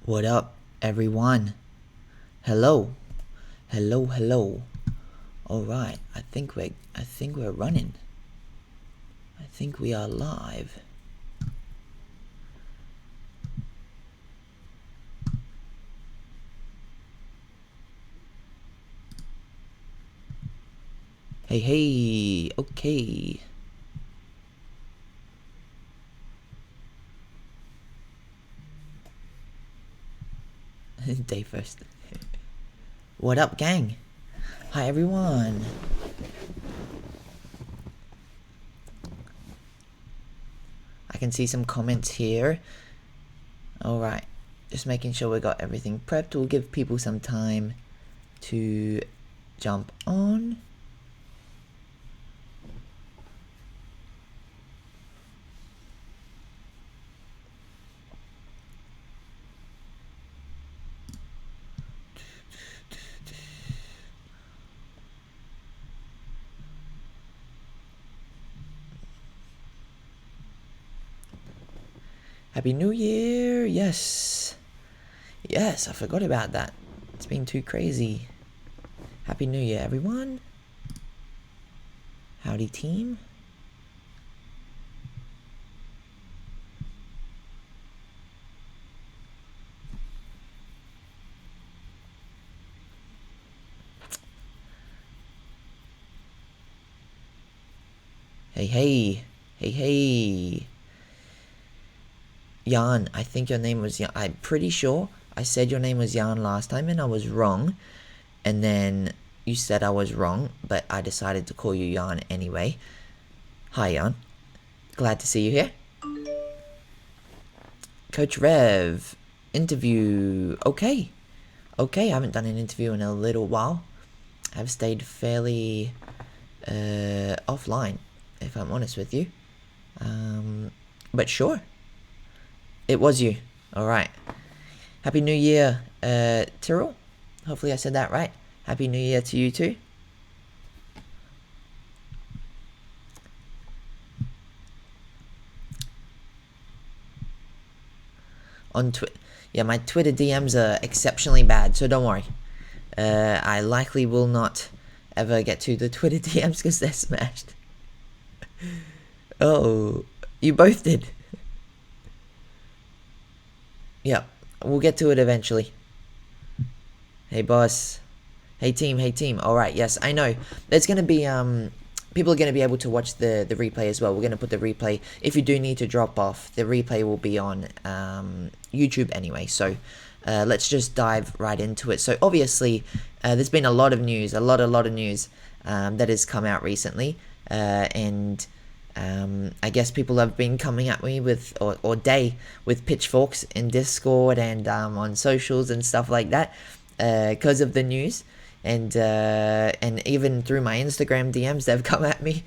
What up, everyone? Hello, hello. All right, I think we're running. I think we are live. Hey, okay. Day first. What up, gang? Hi, everyone. I can see some comments here. All right, just making sure we got everything prepped. We'll give people some time to jump on. Happy New Year! Yes, I forgot about that. It's been too crazy. Happy New Year, everyone. Howdy, team. Hey. Jan, I think your name was Jan. I'm pretty sure I said your name was Jan last time and I was wrong. And then you said I was wrong, but I decided to call you Jan anyway. Hi, Jan. Glad to see you here. Coach Rev, interview. Okay, I haven't done an interview in a little while. I've stayed fairly offline, if I'm honest with you. But sure. It was you. Alright. Happy New Year, Tyrrell. Hopefully I said that right. Happy New Year to you too. On Twitter. Yeah, my Twitter DMs are exceptionally bad, so don't worry. I likely will not ever get to the Twitter DMs because they're smashed. Oh, you both did. Yep, we'll get to it eventually. Hey, boss. Hey, team. Alright, yes, I know. There's going to be, people are going to be able to watch the replay as well. We're going to put the replay, if you do need to drop off, the replay will be on YouTube anyway. So let's just dive right into it. So obviously, there's been a lot of news, a lot of news that has come out recently. And I guess people have been coming at me with, or day, with pitchforks in Discord and on socials and stuff like that because of the news. And even through my Instagram DMs, they've come at me,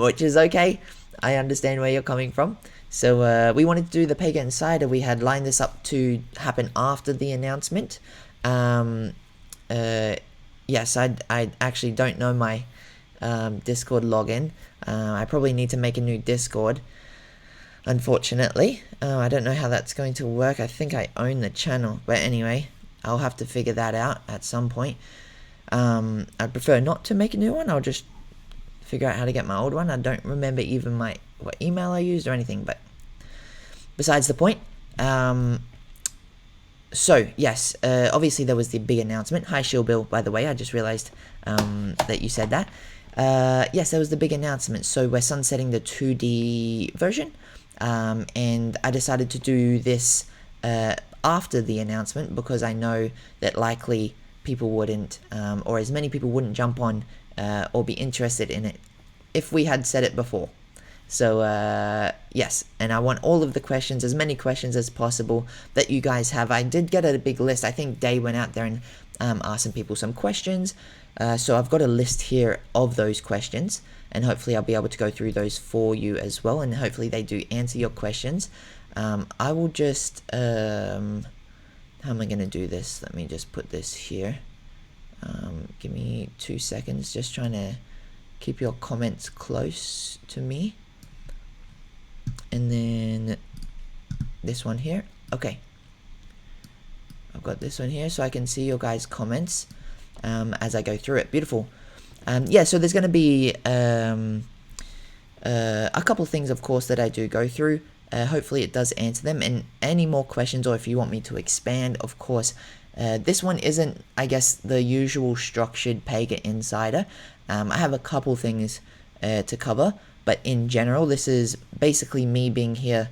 which is okay. I understand where you're coming from. So we wanted to do the Pega Insider. We had lined this up to happen after the announcement. Yes, I actually don't know my Discord login. I probably need to make a new Discord, unfortunately. I don't know how that's going to work. I think I own the channel, but anyway, I'll have to figure that out at some point. I'd prefer not to make a new one. I'll just figure out how to get my old one. I don't remember even what email I used or anything, but besides the point. So, yes, obviously there was the big announcement. Hi, Shield Bill, by the way. I just realized that you said that. Yes, there was the big announcement. So we're sunsetting the 2D version. And I decided to do this after the announcement because I know that likely people wouldn't, or as many people wouldn't jump on or be interested in it if we had said it before. So yes, and I want all of the questions, as many questions as possible that you guys have. I did get a big list. I think Day went out there and asked some people some questions. So I've got a list here of those questions, and hopefully I'll be able to go through those for you as well, and hopefully they do answer your questions. I will just, how am I going to do this? Let me just put this here. Give me 2 seconds, just trying to keep your comments close to me. And then this one here. Okay. got this one here so I can see your guys' comments as I go through it. Beautiful. Yeah, so there's going to be a couple things, of course, that I do go through. Hopefully it does answer them, and any more questions, or if you want me to expand, of course. This one isn't, I guess, the usual structured Pega Insider. I have a couple things to cover, but in general, this is basically me being here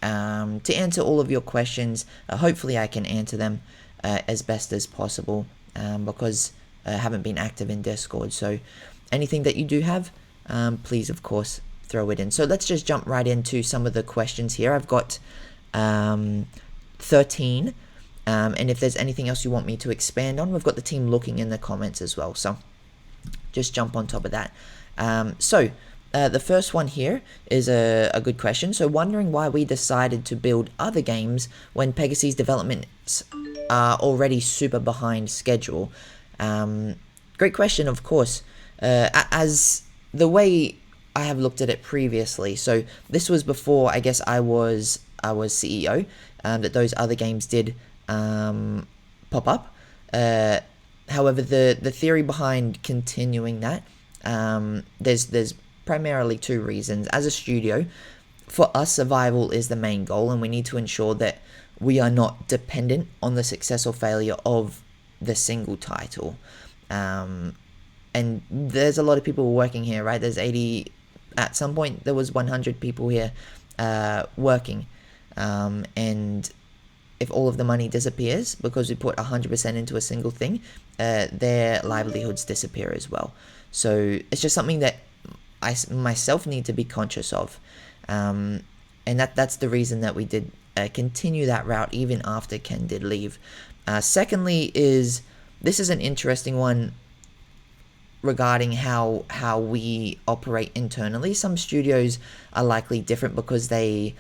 to answer all of your questions. Hopefully I can answer them as best as possible, because I haven't been active in Discord. So anything that you do have, please, of course, throw it in. So let's just jump right into some of the questions here. I've got 13. And if there's anything else you want me to expand on, we've got the team looking in the comments as well. So just jump on top of that. The first one here is a good question. So wondering why we decided to build other games when Pegasy's developments are already super behind schedule. Great question, of course. As the way I have looked at it previously, so this was before, I guess, I was CEO, that those other games did pop up. However, the theory behind continuing that, there's primarily two reasons. As a studio, for us, survival is the main goal, and we need to ensure that we are not dependent on the success or failure of the single title. And there's a lot of people working here, right? There's 80, at some point there was 100 people here working, and if all of the money disappears because we put 100% into a single thing, their livelihoods disappear as well. So it's just something that I myself need to be conscious of, and that's the reason that we did continue that route even after Ken did leave. Secondly, this is an interesting one regarding how we operate internally. Some studios are likely different because they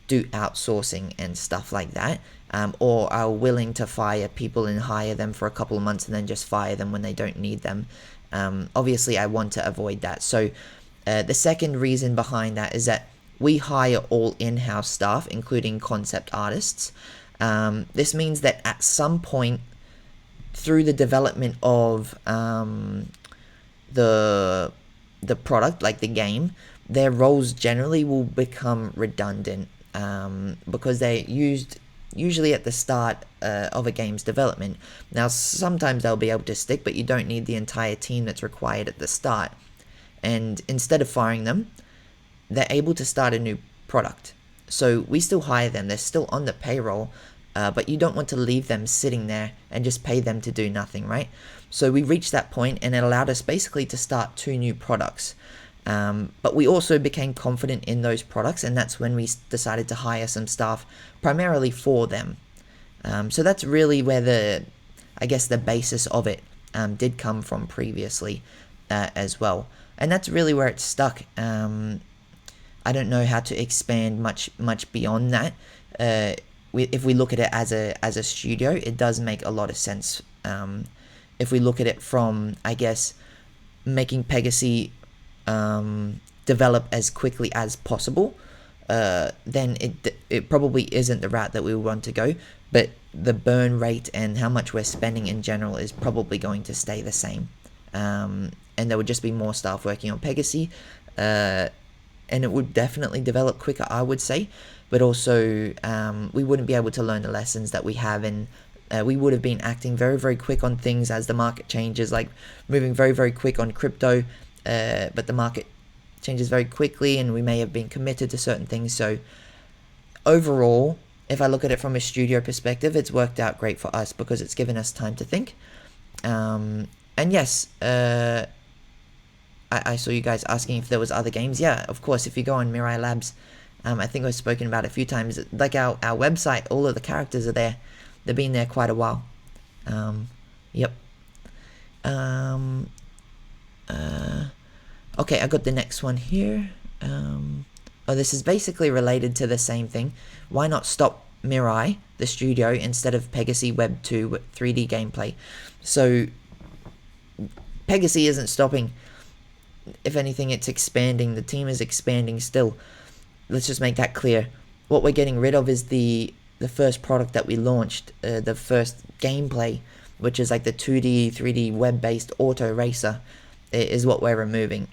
do outsourcing and stuff like that, or are willing to fire people and hire them for a couple of months and then just fire them when they don't need them. Obviously, I want to avoid that. So the second reason behind that is that we hire all in-house staff, including concept artists. This means that at some point through the development of the product, like the game, their roles generally will become redundant, because they're used usually at the start of a game's development. Now, sometimes they'll be able to stick, but you don't need the entire team that's required at the start. And instead of firing them, they're able to start a new product. So we still hire them. They're still on the payroll, but you don't want to leave them sitting there and just pay them to do nothing, right? So we reached that point, and it allowed us basically to start 2 new products. But we also became confident in those products, and that's when we decided to hire some staff primarily for them. So that's really where the basis of it did come from previously as well. And that's really where it stuck. I don't know how to expand much beyond that. If we look at it as a studio, it does make a lot of sense. If we look at it from, I guess, making Pegaxy develop as quickly as possible, then it probably isn't the route that we want to go. But the burn rate and how much we're spending in general is probably going to stay the same. And there would just be more staff working on Pegaxy, and it would definitely develop quicker, I would say. But also, we wouldn't be able to learn the lessons that we have, and we would have been acting very, very quick on things as the market changes, like moving very, very quick on crypto, but the market changes very quickly, and we may have been committed to certain things. So overall, if I look at it from a studio perspective, it's worked out great for us because it's given us time to think. And yes, I saw you guys asking if there was other games. Yeah, of course, if you go on Mirai Labs, I think I've spoken about it a few times. Like our website, all of the characters are there. They've been there quite a while. Yep. Okay, I got the next one here. This is basically related to the same thing. Why not stop Mirai, the studio, instead of Pegaxy Web 2 3D gameplay? So Pegaxy isn't stopping. If anything, it's expanding. The team is expanding still. Let's just make that clear. What we're getting rid of is the the first product that we launched, the first gameplay, which is like the 2D, 3D web-based auto racer, is what we're removing.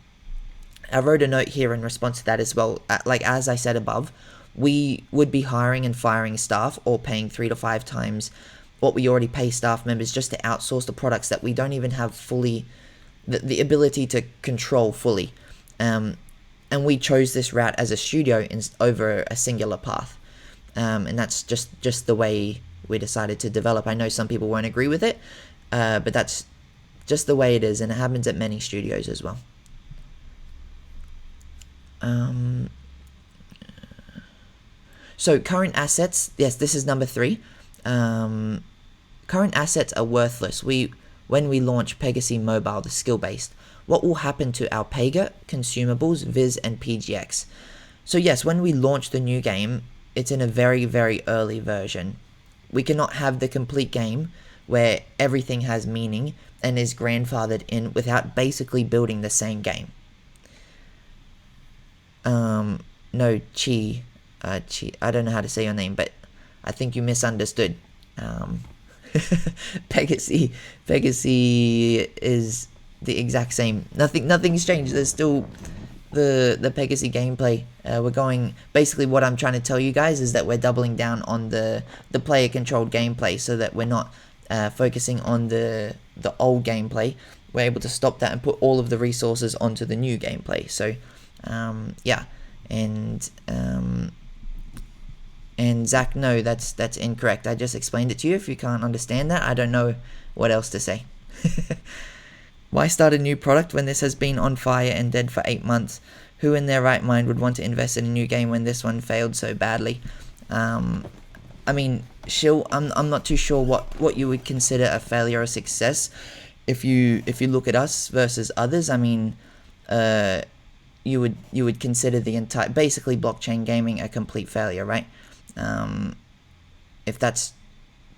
I wrote a note here in response to that as well. Like as I said above, we would be hiring and firing staff or paying 3 to 5 times what we already pay staff members just to outsource the products that we don't even have fully the ability to control fully. And we chose this route as a studio over a singular path. And that's just the way we decided to develop. I know some people won't agree with it, but that's just the way it is, and it happens at many studios as well. So current assets, yes, this is number 3. Current assets are worthless. When we launch Pegaxy Mobile, the skill-based, what will happen to our Pega, consumables, Viz, and PGX? So yes, when we launch the new game, it's in a very, very early version. We cannot have the complete game where everything has meaning and is grandfathered in without basically building the same game. No, Chi, I don't know how to say your name, but I think you misunderstood. Pegaxy is the exact same. Nothing's changed. There's still the Pegaxy gameplay. We're going, basically what I'm trying to tell you guys is that we're doubling down on the player controlled gameplay, so that we're not focusing on the old gameplay. We're able to stop that and put all of the resources onto the new gameplay. So yeah, and Zach, no, that's incorrect. I just explained it to you. If you can't understand that, I don't know what else to say. Why start a new product when this has been on fire and dead for 8 months? Who in their right mind would want to invest in a new game when this one failed so badly? I mean, Shill, I'm not too sure what you would consider a failure or success. If you look at us versus others, I mean, you would consider the entire, basically, blockchain gaming a complete failure, right? If that's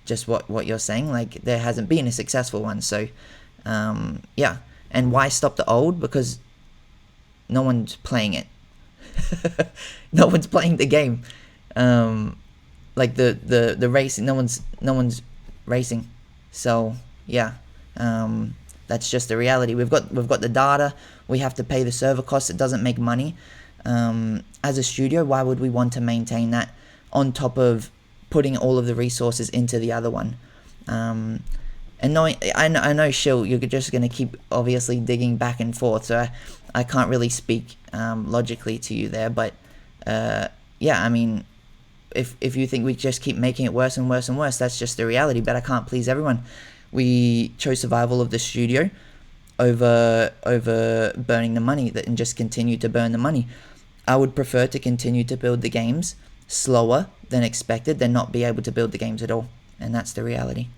just what you're saying, like, there hasn't been a successful one. So yeah. And why stop the old? Because no one's playing it. No one's playing the game. Like the racing, no one's racing. So yeah, that's just the reality. We've got the data. We have to pay the server costs. It doesn't make money. As a studio, why would we want to maintain that on top of putting all of the resources into the other one? And knowing, I know, Shill, you're just going to keep obviously digging back and forth, so I can't really speak logically to you there, but yeah, I mean, if you think we just keep making it worse and worse and worse, that's just the reality, but I can't please everyone. We chose survival of the studio over burning the money and just continue to burn the money. I would prefer to continue to build the games slower than expected than not be able to build the games at all, and that's the reality.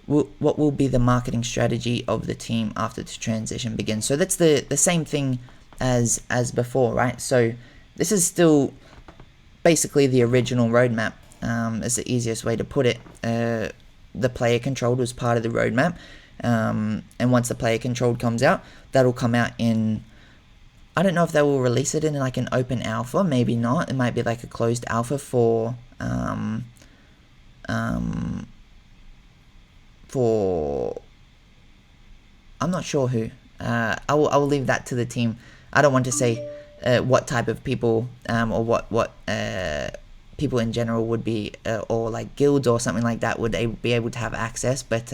What will be the marketing strategy of the team after the transition begins? So that's the same thing as before, right? So this is still basically the original roadmap, is the easiest way to put it. The player controlled was part of the roadmap, and once the player controlled comes out, that'll come out in, I don't know if they will release it in like an open alpha, maybe not. It might be like a closed alpha for I'm not sure who. I will leave that to the team. I don't want to say what type of people or what people in general would be, or like guilds or something like that would be able to have access. But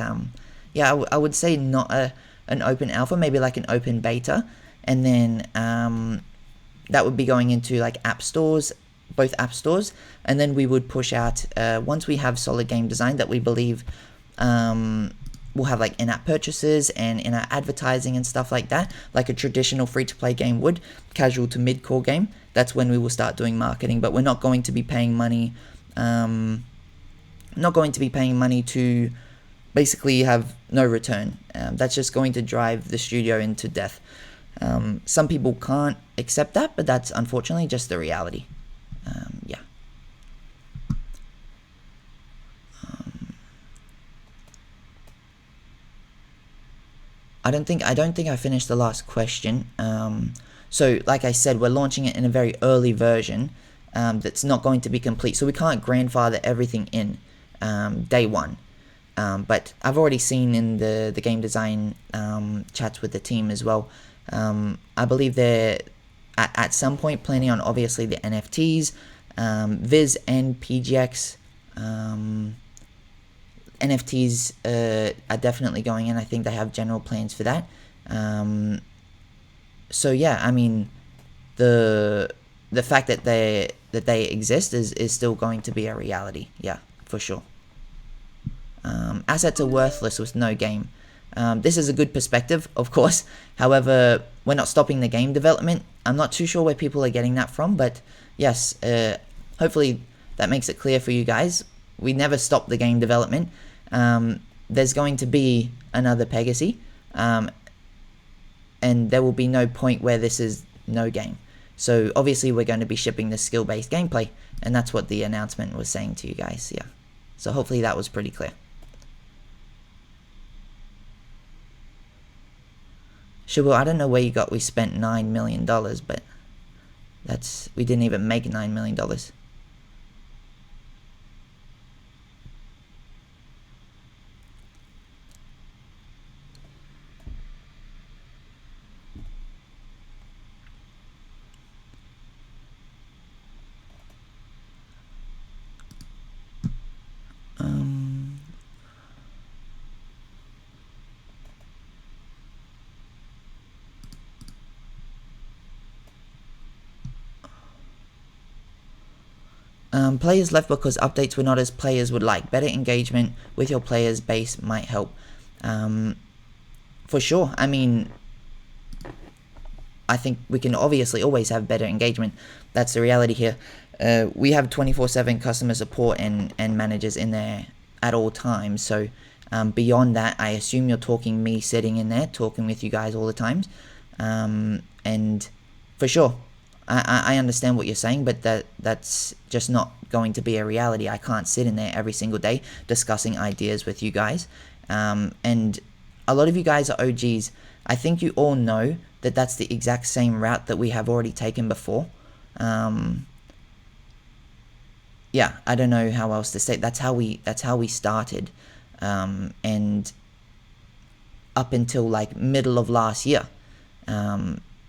yeah, I would say not an open alpha, maybe like an open beta, and then that would be going into like app stores, both app stores, and then we would push out once we have solid game design that we believe we'll have like in-app purchases and in-app advertising and stuff like that, like a traditional free-to-play game would, casual to mid-core game. That's when we will start doing marketing, but we're not going to be paying money. Not going to be paying money to basically have no return. That's just going to drive the studio into death. Some people can't accept that, but that's unfortunately just the reality. Yeah. I don't think I finished the last question. So like I said, we're launching it in a very early version that's not going to be complete, so we can't grandfather everything in day one. But I've already seen in the game design chats with the team as well. I believe they're at some point planning on obviously the NFTs, Viz and PGX. NFTs are definitely going in. I think they have general plans for that. So yeah, I mean, the fact that they exist is still going to be a reality. Yeah, for sure. Assets are worthless with no game. This is a good perspective, of course. However, we're not stopping the game development. I'm not too sure where people are getting that from, but yes, hopefully that makes it clear for you guys. We never stop the game development. There's going to be another Pegaxy, and there will be no point where this is no game. So obviously we're going to be shipping the skill-based gameplay, and that's what the announcement was saying to you guys. Yeah. So hopefully that was pretty clear. Shubo, I don't know where you got we spent $9 million, but we didn't even make $9 million. Players left because updates were not as players would like. Better engagement with your players base might help. For sure. I mean, I think we can obviously always have better engagement. That's the reality here. We have 24/7 customer support and managers in there at all times. So beyond that, I assume you're talking me sitting in there talking with you guys all the times. And for sure, I understand what you're saying, but that's just not going to be a reality. I can't sit in there every single day discussing ideas with you guys. And a lot of you guys are OGs. I think you all know that that's the exact same route that we have already taken before. Yeah, I don't know how else to say. That's how we started, and up until like middle of last year,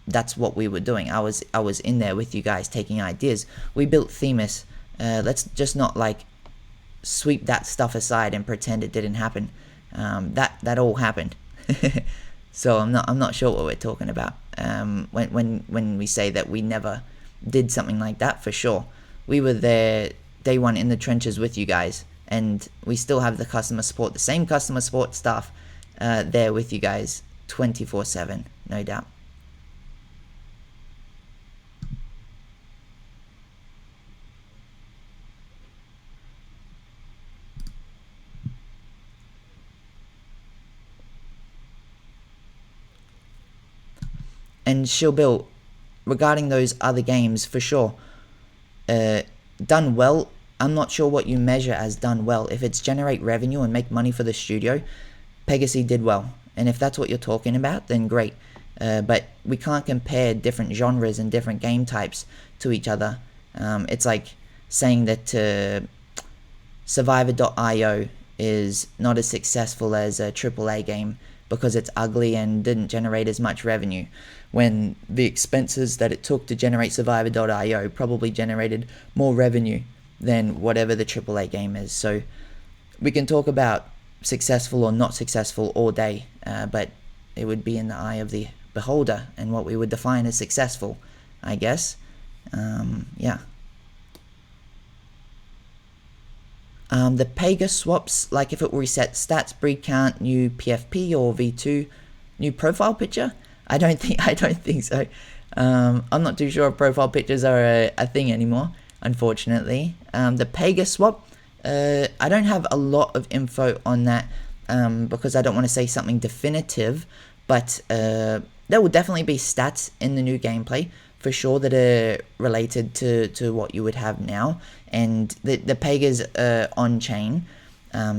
that's what we were doing. I was in there with you guys taking ideas. We built Themis. Let's just not like sweep that stuff aside and pretend it didn't happen. That all happened. So I'm not sure what we're talking about. When we say that we never did something like that, for sure. We were there day one in the trenches with you guys, and we still have the customer support, the same customer support staff there with you guys 24/7, no doubt. And Shilbill, regarding those other games, for sure, done well. I'm not sure what you measure as done well. If it's generate revenue and make money for the studio, Pegaxy did well. And if that's what you're talking about, then great. But we can't compare different genres and different game types to each other. It's like saying that Survivor.io is not as successful as a AAA game because it's ugly and didn't generate as much revenue, when the expenses that it took to generate Survivor.io probably generated more revenue than whatever the AAA game is. So we can talk about successful or not successful all day, but it would be in the eye of the beholder and what we would define as successful, I guess. Yeah. The Pega swaps, like if it reset stats, breed count, new PFP or V2, new profile picture. I don't think so. I'm not too sure if profile pictures are a thing anymore, unfortunately. The Pega swap, I don't have a lot of info on that because I don't want to say something definitive, but there will definitely be stats in the new gameplay for sure that are related to what you would have now, and the Pega's on chain,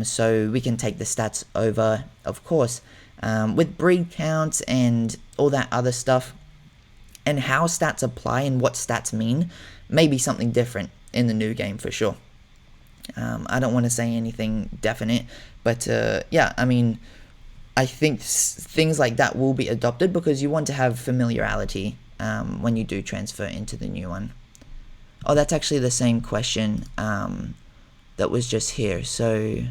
so we can take the stats over, of course. with breed counts and all that other stuff, and how stats apply and what stats mean, maybe something different in the new game for sure. I don't want to say anything definite, but yeah, I mean, I think things like that will be adopted because you want to have familiarity when you do transfer into the new one. Oh, that's actually the same question that was just here. So,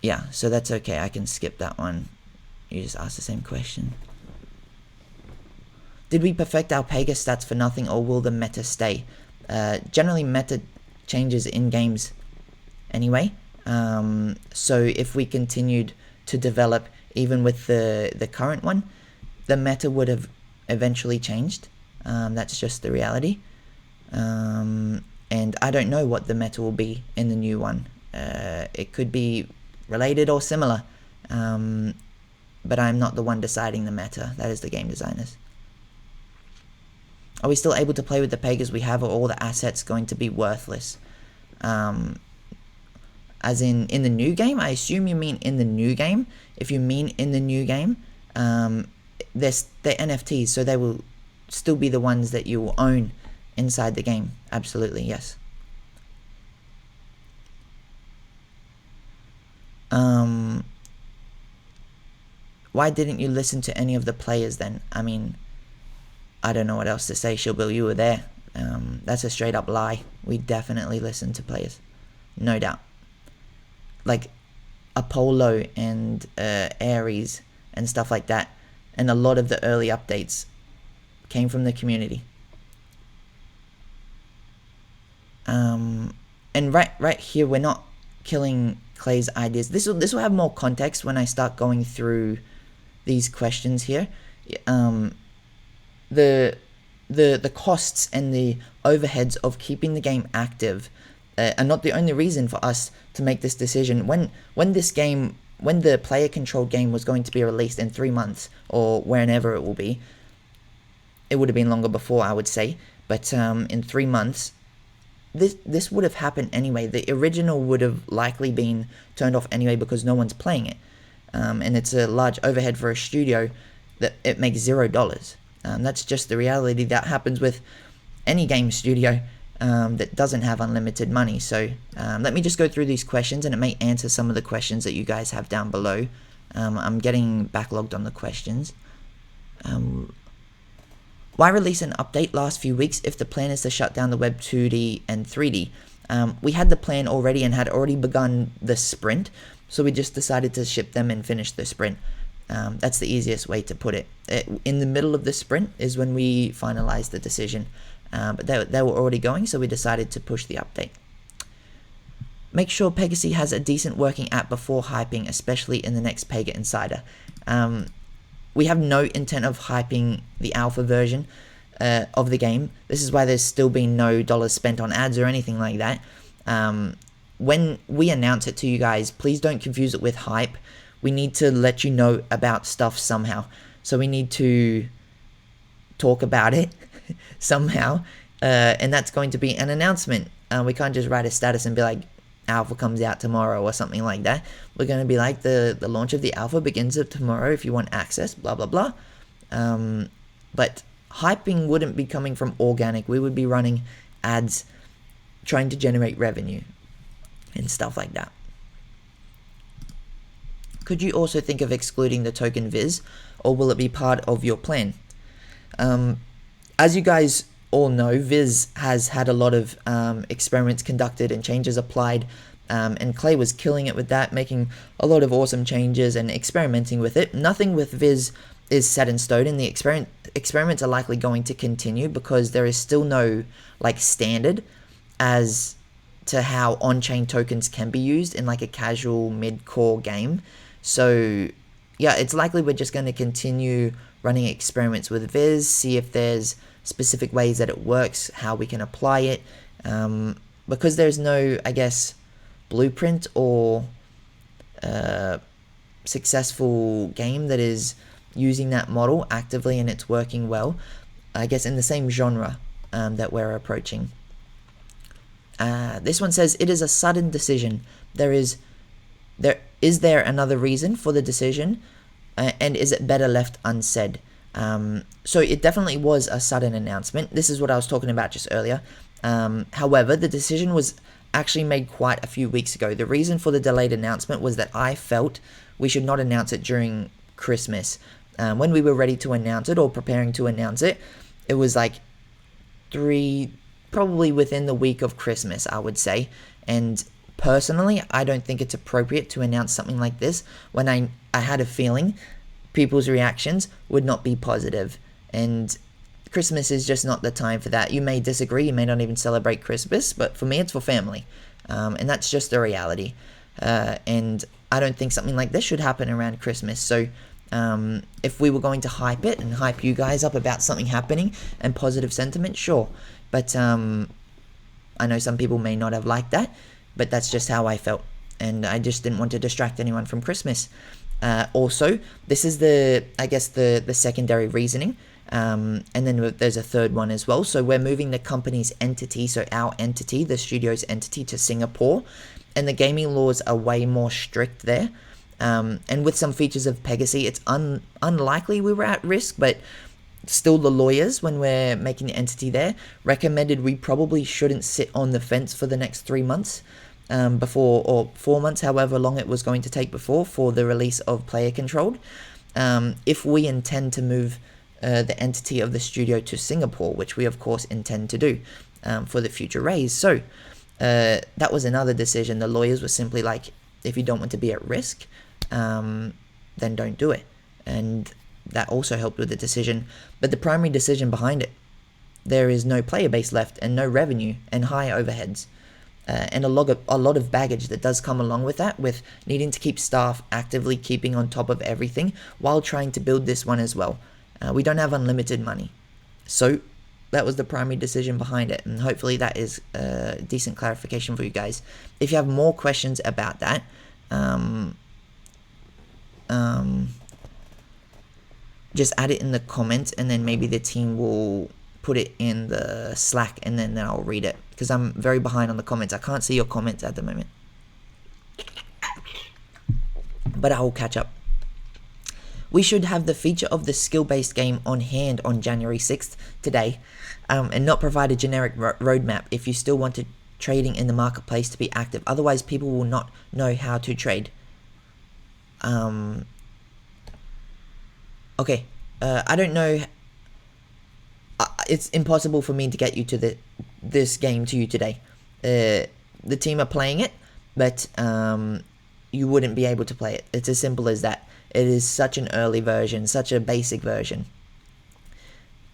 yeah, so that's okay. I can skip that one. You just asked the same question. Did we perfect our Pega stats for nothing, or will the meta stay? Generally, meta changes in games anyway. So if we continued to develop, even with the current one, the meta would have eventually changed. That's just the reality. And I don't know what the meta will be in the new one. It could be related or similar. But I'm not the one deciding the meta. That is the game designers. Are we still able to play with the Pegas we have, or all the assets going to be worthless? As in the new game? I assume you mean in the new game. If you mean in the new game, they're NFTs, so they will still be the ones that you will own inside the game. Absolutely, yes. Why didn't you listen to any of the players then? I mean, I don't know what else to say. Shilbill, you were there. That's a straight up lie. We definitely listened to players. No doubt. Like Apollo and Ares and stuff like that. And a lot of the early updates came from the community. And right here, we're not killing Clay's ideas. This will have more context when I start going through these questions here. The costs and the overheads of keeping the game active are not the only reason for us to make this decision. When the player controlled game was going to be released in 3 months, or whenever it will be, it would have been longer before, I would say, but in 3 months, this would have happened anyway. The original would have likely been turned off anyway because no one's playing it, and it's a large overhead for a studio that it makes $0. That's just the reality that happens with any game studio that doesn't have unlimited money. So let me just go through these questions, and it may answer some of the questions that you guys have down below. I'm getting backlogged on the questions. Why release an update last few weeks if the plan is to shut down the web 2D and 3D? We had the plan already and had already begun the sprint, so we just decided to ship them and finish the sprint. That's the easiest way to put it. In the middle of the sprint is when we finalized the decision, but they were already going, so we decided to push the update. Make sure Pegaxy has a decent working app before hyping, especially in the next Pega Insider. We have no intent of hyping the alpha version of the game. This is why there's still been no dollars spent on ads or anything like that. When we announce it to you guys, please don't confuse it with hype. We need to let you know about stuff somehow. So we need to talk about it somehow. And that's going to be an announcement. We can't just write a status and be like, alpha comes out tomorrow or something like that. We're going to be like, the launch of the alpha begins tomorrow if you want access, blah, blah, blah. But hyping wouldn't be coming from organic. We would be running ads trying to generate revenue and stuff like that. Could you also think of excluding the token Viz, or will it be part of your plan? As you guys all know, Viz has had a lot of experiments conducted and changes applied, and Clay was killing it with that, making a lot of awesome changes and experimenting with it. Nothing with Viz is set in stone, and the experiments are likely going to continue because there is still no standard as to how on-chain tokens can be used in a casual mid-core game. So yeah, it's likely we're just going to continue running experiments with Viz, see if there's specific ways that it works, how we can apply it, because there's no, I guess, blueprint or successful game that is using that model actively and it's working well, I guess, in the same genre that we're approaching. This one says, it is a sudden decision. There is Is there another reason for the decision, and is it better left unsaid? So it definitely was a sudden announcement. This is what I was talking about just earlier. However, the decision was actually made quite a few weeks ago. The reason for the delayed announcement was that I felt we should not announce it during Christmas. When we were ready to announce it or preparing to announce it, it was like probably within the week of Christmas, I would say. And personally, I don't think it's appropriate to announce something like this when I had a feeling people's reactions would not be positive. And Christmas is just not the time for that. You may disagree, you may not even celebrate Christmas, but for me, it's for family. And that's just the reality. And I don't think something like this should happen around Christmas. So if we were going to hype it and hype you guys up about something happening and positive sentiment, sure. But I know some people may not have liked that, but that's just how I felt. And I just didn't want to distract anyone from Christmas. Also, this is the secondary reasoning. And then there's a third one as well. So we're moving the company's entity, so our entity, the studio's entity, to Singapore. And the gaming laws are way more strict there. And with some features of Pegaxy, it's unlikely we were at risk, but still the lawyers, when we're making the entity there, recommended we probably shouldn't sit on the fence for the next 3 months before, or 4 months, however long it was going to take before, for the release of player controlled. If we intend to move the entity of the studio to Singapore, which we of course intend to do for the future raise. So that was another decision. The lawyers were simply like, if you don't want to be at risk, then don't do it. And that also helped with the decision. But the primary decision behind it, there is no player base left and no revenue and high overheads. And a lot of baggage that does come along with that, with needing to keep staff actively keeping on top of everything while trying to build this one as well. We don't have unlimited money. So that was the primary decision behind it, and hopefully that is a decent clarification for you guys. If you have more questions about that, just add it in the comments, and then maybe the team will put it in the Slack, and then I'll read it, because I'm very behind on the comments. I can't see your comments at the moment, but I will catch up. We should have the feature of the skill-based game on hand on January 6th, today, and not provide a generic roadmap if you still wanted trading in the marketplace to be active. Otherwise, people will not know how to trade. Okay, I don't know. It's impossible for me to get you to this game to you today. The team are playing it, but you wouldn't be able to play it. It's as simple as that. It is such an early version, such a basic version.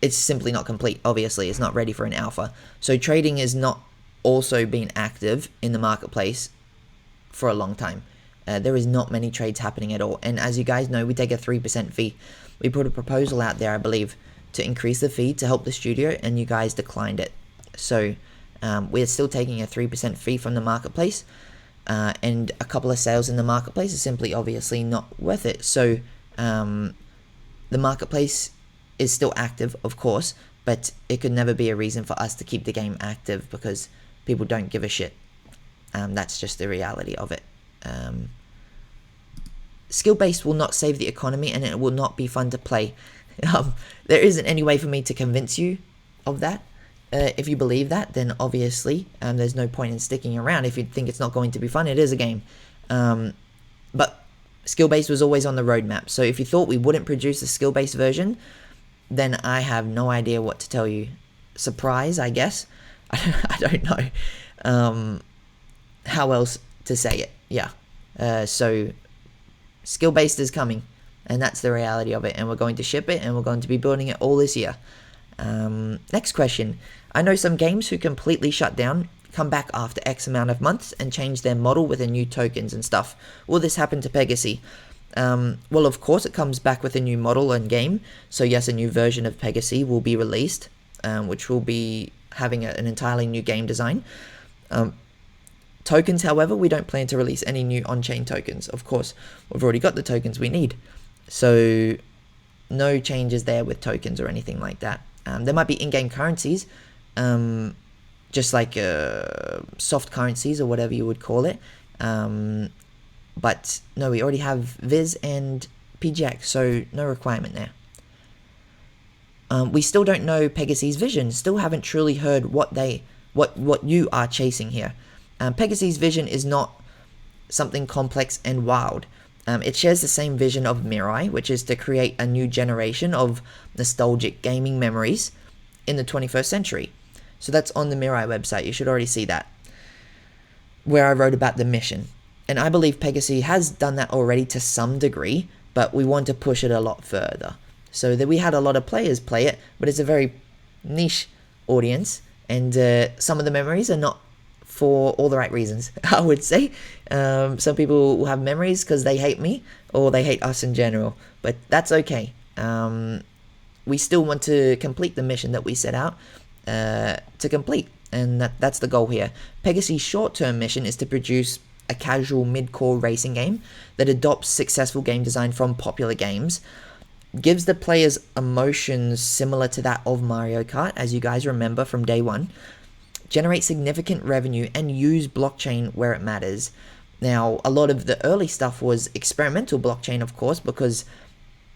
It's simply not complete, obviously. It's not ready for an alpha. So trading is not also been active in the marketplace for a long time. There is not many trades happening at all. And as you guys know, we take a 3% fee. We put a proposal out there, I believe, to increase the fee to help the studio, and you guys declined it. So we're still taking a 3% fee from the marketplace. And a couple of sales in the marketplace is simply obviously not worth it. So the marketplace is still active, of course, but it could never be a reason for us to keep the game active, because people don't give a shit. That's just the reality of it. Skill-based will not save the economy, and it will not be fun to play. There isn't any way for me to convince you of that. If you believe that, then obviously there's no point in sticking around. If you think it's not going to be fun, it is a game. But skill-based was always on the roadmap. So if you thought we wouldn't produce a skill-based version, then I have no idea what to tell you. Surprise, I guess. I don't know how else to say it. Yeah. So skill-based is coming, and that's the reality of it. And we're going to ship it, and we're going to be building it all this year. Next question. I know some games who completely shut down, come back after X amount of months, and change their model with the new tokens and stuff. Will this happen to Pegaxy? Well, of course it comes back with a new model and game. So yes, a new version of Pegaxy will be released, which will be having an entirely new game design. Tokens, however, we don't plan to release any new on-chain tokens. Of course, we've already got the tokens we need. So no changes there with tokens or anything like that. There might be in-game currencies, just like soft currencies or whatever you would call it. But no, we already have Viz and PGX, so no requirement there. We still don't know Pegagsy's vision. Still haven't truly heard what you are chasing here. Pegagsy's vision is not something complex and wild. It shares the same vision of Mirai, which is to create a new generation of nostalgic gaming memories in the 21st century. So that's on the Mirai website. You should already see that, where I wrote about the mission. And I believe Pegaxy has done that already to some degree, but we want to push it a lot further. So that we had a lot of players play it, but it's a very niche audience, and some of the memories are not for all the right reasons, I would say. Some people will have memories because they hate me, or they hate us in general, but that's okay. We still want to complete the mission that we set out to complete, and that's the goal here. Pegasy's short-term mission is to produce a casual mid-core racing game that adopts successful game design from popular games, gives the players emotions similar to that of Mario Kart, as you guys remember from day one, generate significant revenue, and use blockchain where it matters. Now, a lot of the early stuff was experimental blockchain, of course, because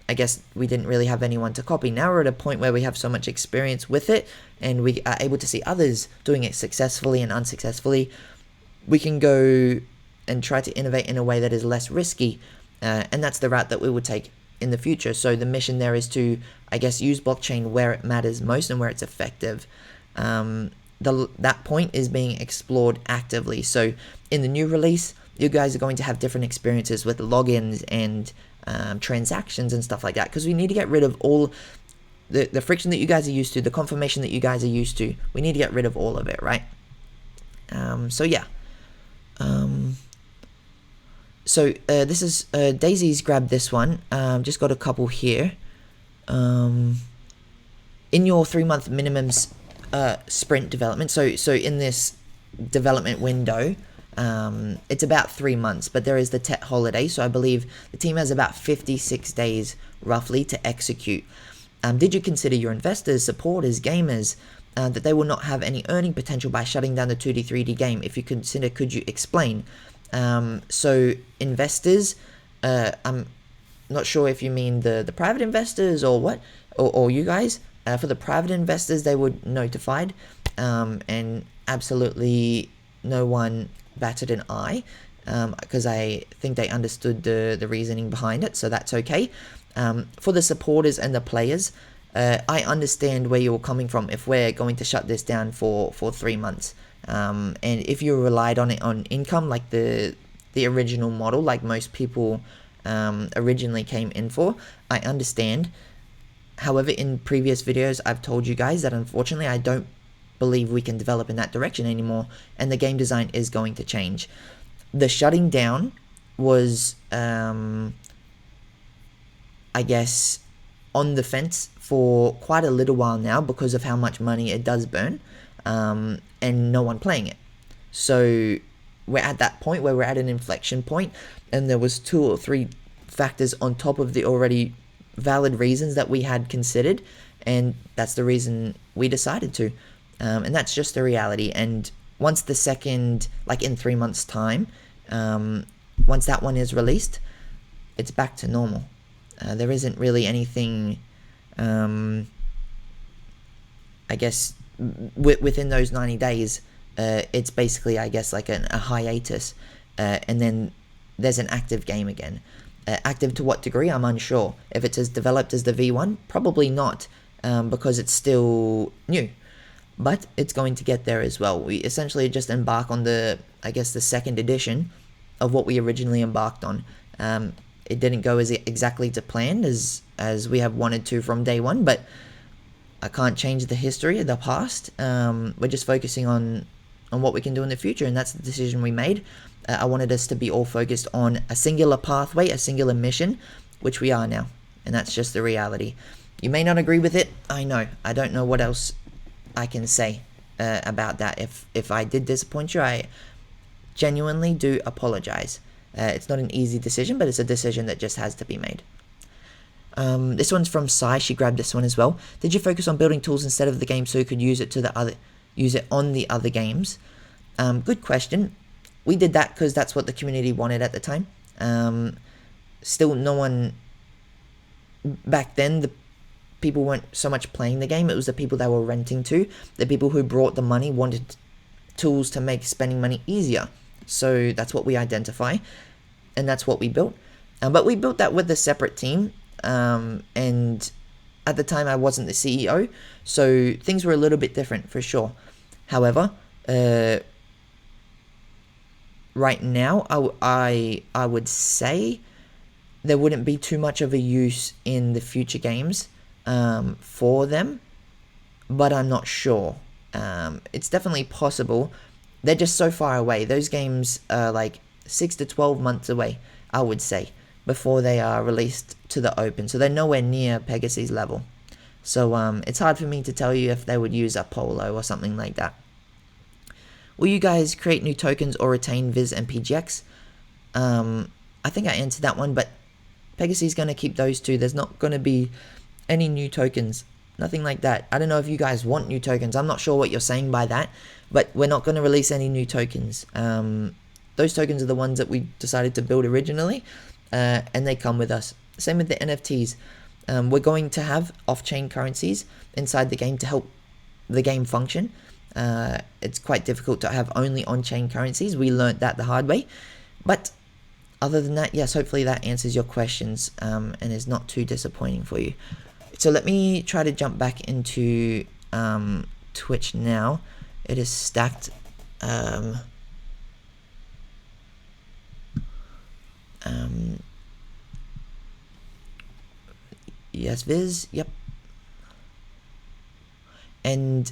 I guess we didn't really have anyone to copy. Now we're at a point where we have so much experience with it, and we are able to see others doing it successfully and unsuccessfully. We can go and try to innovate in a way that is less risky, and that's the route that we would take in the future. So the mission there is to, I guess, use blockchain where it matters most and where it's effective. That point is being explored actively. So in the new release, you guys are going to have different experiences with logins and transactions and stuff like that, because we need to get rid of all the friction that you guys are used to, the confirmation that you guys are used to. We need to get rid of all of it, right? So yeah. This is Daisy's grabbed this one. Just got a couple here. In your 3-month minimums sprint development, so in this development window, it's about 3 months, but there is the Tet holiday, so I believe the team has about 56 days roughly to execute. Did you consider your investors, supporters, gamers, that they will not have any earning potential by shutting down the 2D 3D game? If you consider, could you explain? So investors, I'm not sure if you mean the private investors or what, or you guys. For the private investors, they were notified, and absolutely no one batted an eye, because I think they understood the reasoning behind it, so that's okay. For the supporters and the players, I understand where you're coming from if we're going to shut this down for 3 months. And if you relied on it on income, like the original model, like most people originally came in for, I understand. However, in previous videos, I've told you guys that unfortunately I don't believe we can develop in that direction anymore, and the game design is going to change. The shutting down was, I guess, on the fence for quite a little while now because of how much money it does burn, and no one playing it. So we're at that point where we're at an inflection point, and there was 2 or 3 factors on top of the already valid reasons that we had considered, and that's the reason we decided to, and that's just the reality. And once the second, like in 3 months time, once that one is released, it's back to normal. There isn't really anything, I guess, within those 90 days, it's basically, I guess, like a hiatus, and then there's an active game again. Active to what degree, I'm unsure. If it's as developed as the V1, probably not, because it's still new. But it's going to get there as well. We essentially just embark on the second edition of what we originally embarked on. It didn't go as exactly to plan as we have wanted to from day one, but I can't change the history of the past. We're just focusing on what we can do in the future, and that's the decision we made. I wanted us to be all focused on a singular pathway, a singular mission, which we are now, and that's just the reality. You may not agree with it, I know. I don't know what else I can say about that. If I did disappoint you, I genuinely do apologize. It's not an easy decision, but it's a decision that just has to be made. This one's from Sai. She grabbed this one as well. Did you focus on building tools instead of the game so you could use it on the other games? Good question. We did that because that's what the community wanted at the time. Still, no one back then, the people weren't so much playing the game. It was the people they were renting to. The people who brought the money wanted tools to make spending money easier. So that's what we identify, and that's what we built. But we built that with a separate team, and at the time I wasn't the CEO, so things were a little bit different for sure. However, right now I would say there wouldn't be too much of a use in the future games for them, but I'm not sure. It's definitely possible. They're just so far away. Those games are like 6 to 12 months away, I would say, before they are released to the open. So they're nowhere near Pegasy's level. So it's hard for me to tell you if they would use Apollo or something like that. Will you guys create new tokens or retain Viz and PGX? I think I answered that one, but Pegasy's going to keep those two. There's not going to be any new tokens. Nothing like that. I don't know if you guys want new tokens. I'm not sure what you're saying by that, but we're not going to release any new tokens. Those tokens are the ones that we decided to build originally, and they come with us. Same with the NFTs. We're going to have off-chain currencies inside the game to help the game function. It's quite difficult to have only on-chain currencies. We learned that the hard way. But other than that, yes, hopefully that answers your questions and is not too disappointing for you. So let me try to jump back into Twitch now. It is stacked. Yes, Viz. Yep. And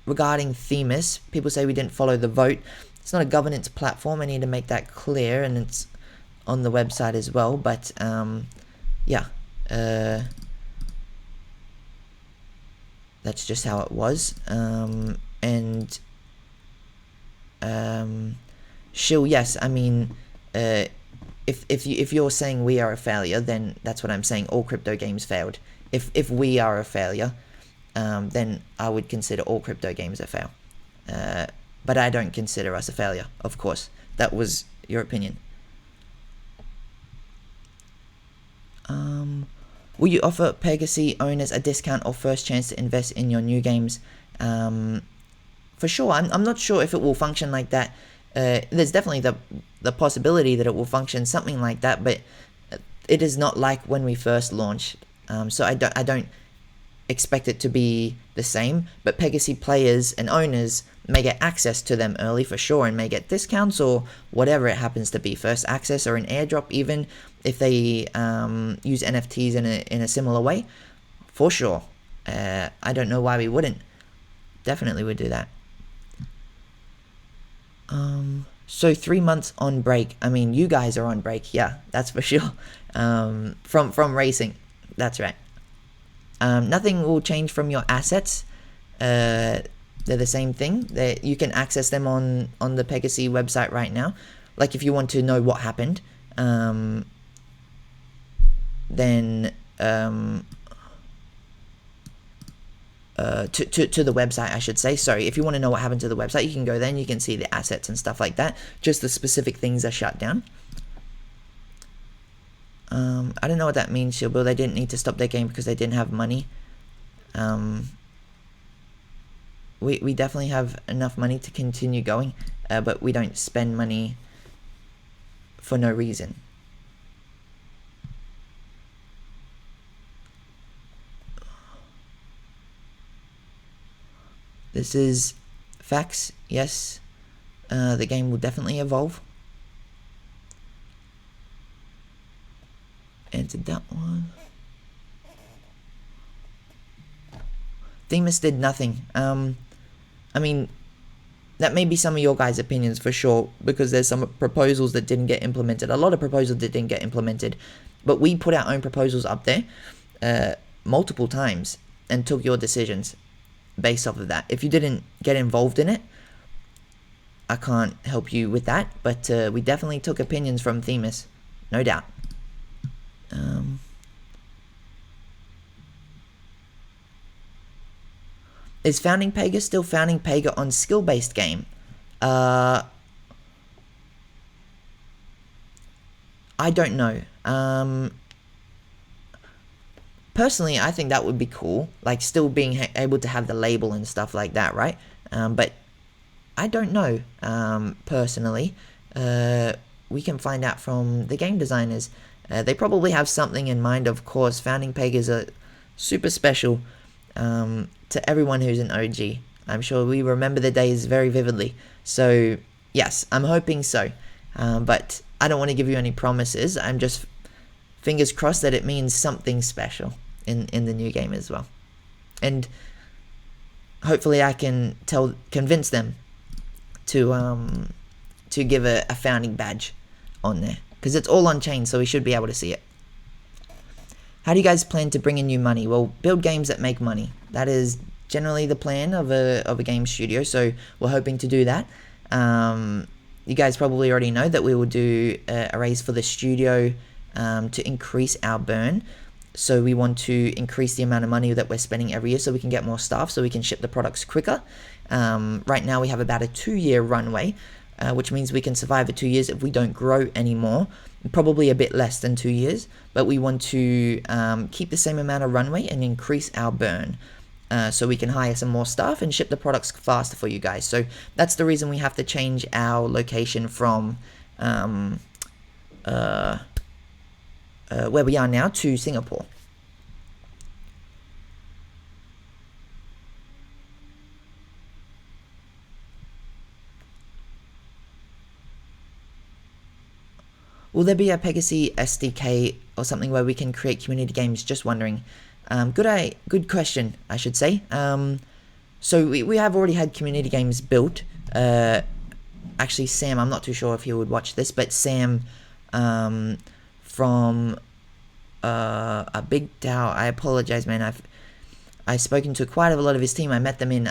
regarding Themis, people say we didn't follow the vote. It's not a governance platform. I need to make that clear, and it's on the website as well. But yeah. That's just how it was. Shill, yes, I mean, if you're saying we are a failure, then that's what I'm saying. All crypto games failed. If we are a failure, then I would consider all crypto games a fail. But I don't consider us a failure, of course. That was your opinion. Will you offer Pegaxy owners a discount or first chance to invest in your new games? For sure. I'm not sure if it will function like that. There's definitely the possibility that it will function something like that, but it is not like when we first launched. So I don't expect it to be the same, but Pegaxy players and owners may get access to them early for sure, and may get discounts or whatever it happens to be, first access or an airdrop, even if they use NFTs in a similar way, for sure. I don't know why we wouldn't. Definitely would do that. So 3 months on break. I mean, you guys are on break, yeah, that's for sure. From racing, that's right. Nothing will change from your assets. They're the same thing. You can access them on the Pegaxy website right now. Like if you want to know what happened, then to the website, I should say. Sorry, if you want to know what happened to the website, you can go there and you can see the assets and stuff like that. Just the specific things are shut down. I don't know what that means, Shilbill. They didn't need to stop their game because they didn't have money. We definitely have enough money to continue going, but we don't spend money for no reason. This is facts, yes. The game will definitely evolve. Answered that one. Themis did nothing. I mean, that may be some of your guys' opinions for sure, because there's some proposals that didn't get implemented. A lot of proposals that didn't get implemented. But we put our own proposals up there multiple times and took your decisions based off of that. If you didn't get involved in it, I can't help you with that. But we definitely took opinions from Themis, no doubt. Is founding Pega still founding Pega on skill-based game? I I don't know. Personally, I think that would be cool, like still being able to have the label and stuff like that, right? But I don't know. Personally, we can find out from the game designers. They probably have something in mind. Of course, founding Pegas are super special to everyone who's an OG. I'm sure we remember the days very vividly. So yes, I'm hoping so. But I don't want to give you any promises. I'm just fingers crossed that it means something special in the new game as well. And hopefully I can convince them to give a founding badge on there, because it's all on chain, so we should be able to see it. How do you guys plan to bring in new money? Well, build games that make money. That is generally the plan of a game studio, so we're hoping to do that. You guys probably already know that we will do a raise for the studio to increase our burn. So we want to increase the amount of money that we're spending every year so we can get more staff, so we can ship the products quicker. Right now we have about a 2-year runway, which means we can survive for 2 years if we don't grow anymore. Probably a bit less than 2 years, but we want to keep the same amount of runway and increase our burn. So we can hire some more staff and ship the products faster for you guys. So that's the reason we have to change our location from where we are now to Singapore. Will there be a Pegaxy SDK or something where we can create community games? Just wondering. Good question, I should say. So we have already had community games built. Actually, Sam, I'm not too sure if he would watch this, but Sam from a big DAO, I apologize, man. I've spoken to quite a lot of his team. I met them in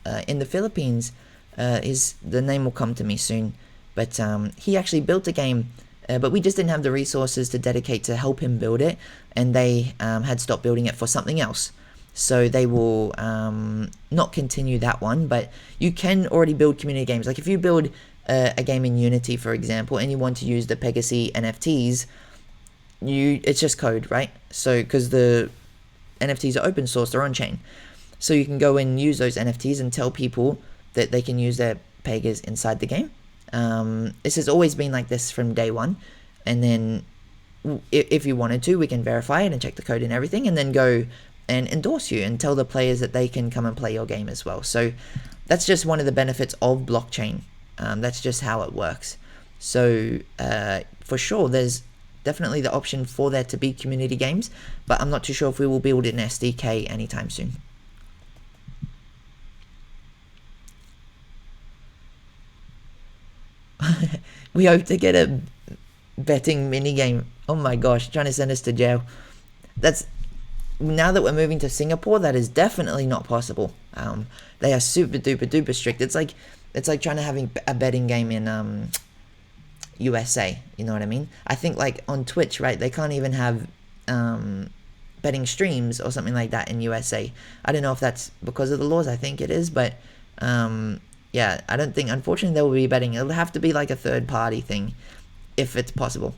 the Philippines. The name will come to me soon. But he actually built a game, but we just didn't have the resources to dedicate to help him build it, and they had stopped building it for something else. So they will not continue that one, but you can already build community games. Like if you build a game in Unity, for example, and you want to use the Pegaxy NFTs, it's just code, right? So because the NFTs are open source, they're on chain. So you can go and use those NFTs and tell people that they can use their Pegas inside the game. This has always been like this from day one, and then if you wanted to, we can verify it and check the code and everything, and then go and endorse you and tell the players that they can come and play your game as well. So that's just one of the benefits of blockchain. That's just how it works. So for sure, there's definitely the option for there to be community games, but I'm not too sure if we will build an SDK anytime soon. We hope to get a betting minigame. Oh my gosh, trying to send us to jail. That's now that we're moving to Singapore, that is definitely not possible. They are super duper duper strict. It's like trying to having a betting game in USA. You know what I mean? I think like on Twitch, right? They can't even have betting streams or something like that in USA. I don't know if that's because of the laws. I think it is, but yeah, I don't think, unfortunately, there will be betting. It'll have to be like a third party thing, if it's possible.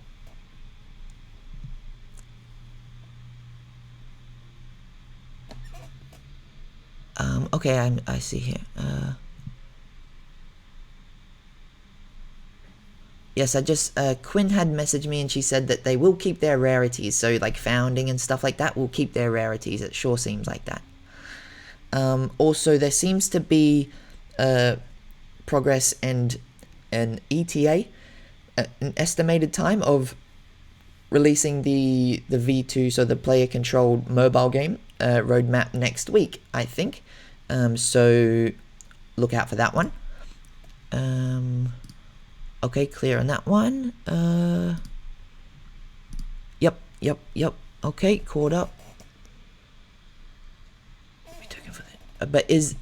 Okay, I see here. Yes, Quinn had messaged me and she said that they will keep their rarities. So like founding and stuff like that will keep their rarities. It sure seems like that. Also, there seems to be progress and an ETA, an estimated time of releasing the V2, so the player controlled mobile game roadmap next week, I think. So look out for that one. Okay, clear on that one. Yep. Okay, caught up. But is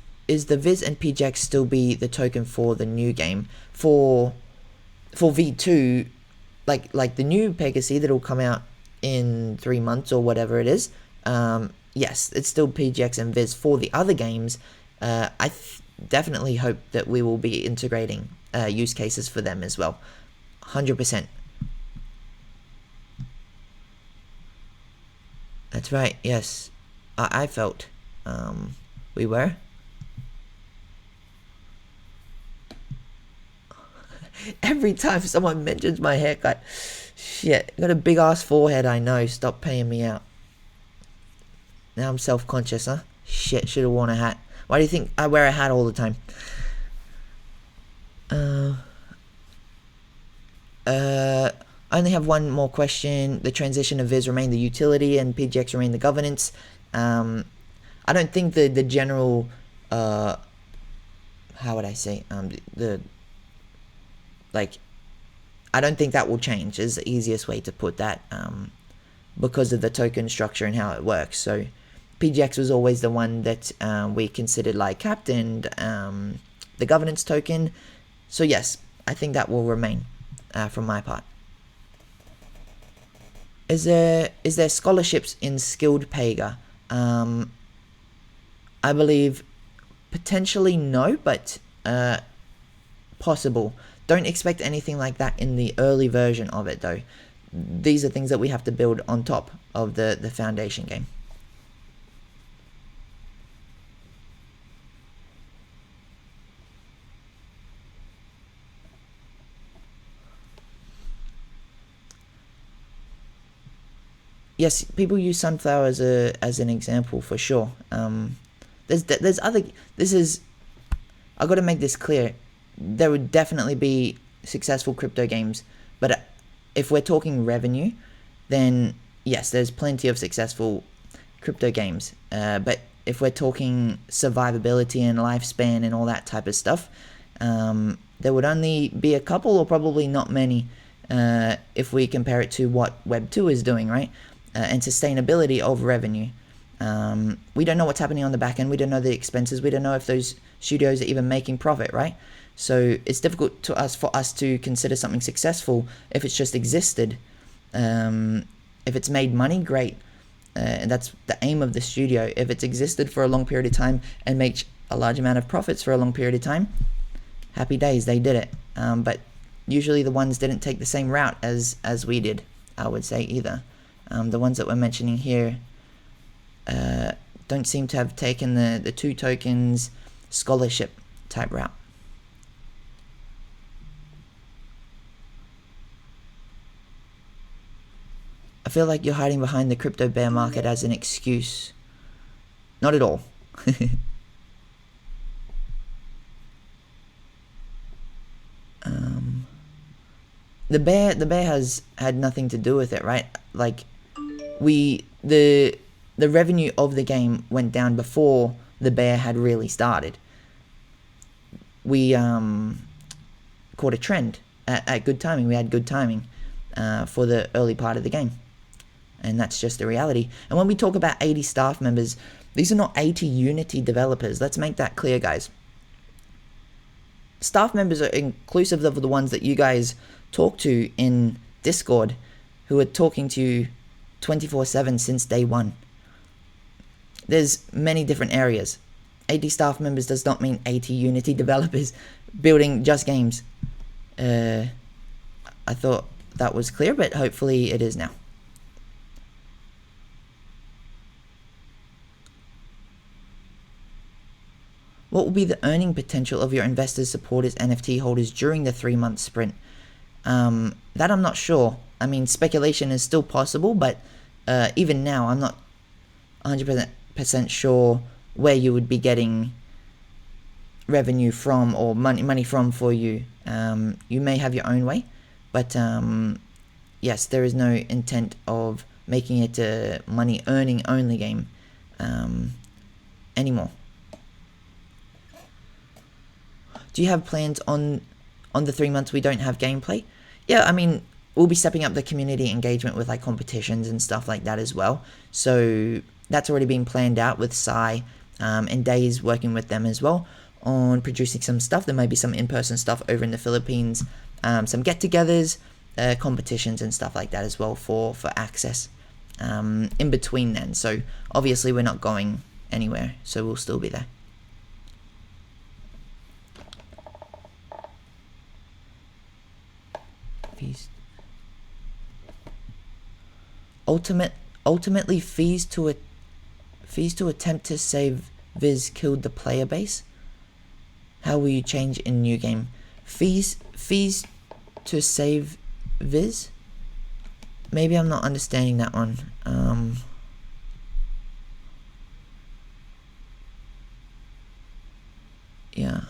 the Viz and PGX still be the token for the new game for V2, like the new Pegaxy that'll come out in 3 months or whatever it is? Yes, it's still PGX and Viz. For the other games, I definitely hope that we will be integrating use cases for them as well. 100%. That's right, yes. I felt we were. Every time someone mentions my haircut, shit, got a big ass forehead, I know, stop paying me out. Now I'm self-conscious, huh? Shit, should have worn a hat. Why do you think I wear a hat all the time? I only have one more question. The transition of Viz remain the utility and PGX remain the governance. I don't think the general, how would I say, I don't think that will change is the easiest way to put that, because of the token structure and how it works. So PGX was always the one that we considered like captained the governance token. So yes, I think that will remain from my part. Is there scholarships in skilled Pega? I believe potentially no, but possible. Don't expect anything like that in the early version of it though. These are things that we have to build on top of the foundation game. Yes, people use sunflower as an example for sure. There's other. This is. I got to make this clear. There would definitely be successful crypto games, but if we're talking revenue, then yes, there's plenty of successful crypto games. But if we're talking survivability and lifespan and all that type of stuff, there would only be a couple or probably not many if we compare it to what Web 2 is doing, right? And sustainability of revenue. We don't know what's happening on the back end. We don't know the expenses. We don't know if those studios are even making profit, right? So it's difficult for us to consider something successful if it's just existed. If it's made money, great. And that's the aim of the studio. If it's existed for a long period of time and makes a large amount of profits for a long period of time, happy days, they did it. But usually the ones didn't take the same route as we did, I would say, either. The ones that we're mentioning here don't seem to have taken the 2 tokens scholarship type route. I feel like you're hiding behind the crypto bear market as an excuse. Not at all. The bear has had nothing to do with it, right? Like the revenue of the game went down before the bear had really started. We caught a trend at good timing. We had good timing for the early part of the game. And that's just the reality. And when we talk about 80 staff members, these are not 80 Unity developers. Let's make that clear, guys. Staff members are inclusive of the ones that you guys talk to in Discord, who are talking to you 24/7 since day one. There's many different areas. 80 staff members does not mean 80 Unity developers building just games. I thought that was clear, but hopefully it is now. What will be the earning potential of your investors, supporters, NFT holders during the 3-month sprint? That I'm not sure. I mean, speculation is still possible, but even now, I'm not 100% sure where you would be getting revenue from or money from for you. You may have your own way, but yes, there is no intent of making it a money earning only game anymore. Do you have plans on the 3 months we don't have gameplay? Yeah, I mean, we'll be stepping up the community engagement with like competitions and stuff like that as well. So that's already been planned out with Sai and Days working with them as well on producing some stuff. There may be some in-person stuff over in the Philippines, some get-togethers, competitions and stuff like that as well for access in between then. So obviously we're not going anywhere, so we'll still be there. Ultimately, fees to attempt to save Viz killed the player base. How will you change in new game? Fees to save Viz? Maybe I'm not understanding that one. Yeah.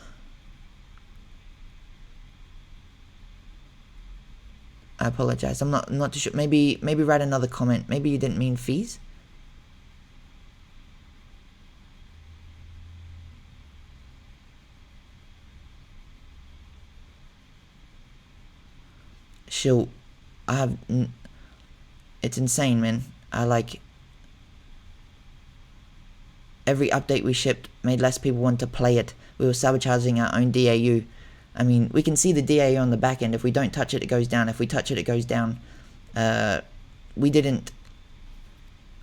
I apologize. I'm not too sure. Maybe write another comment. Maybe you didn't mean fees. She'll. I have. It's insane, man. I like. Every update we shipped made less people want to play it. We were sabotaging our own DAU. I mean, we can see the DAU on the back end. If we don't touch it, it goes down. If we touch it, it goes down. We didn't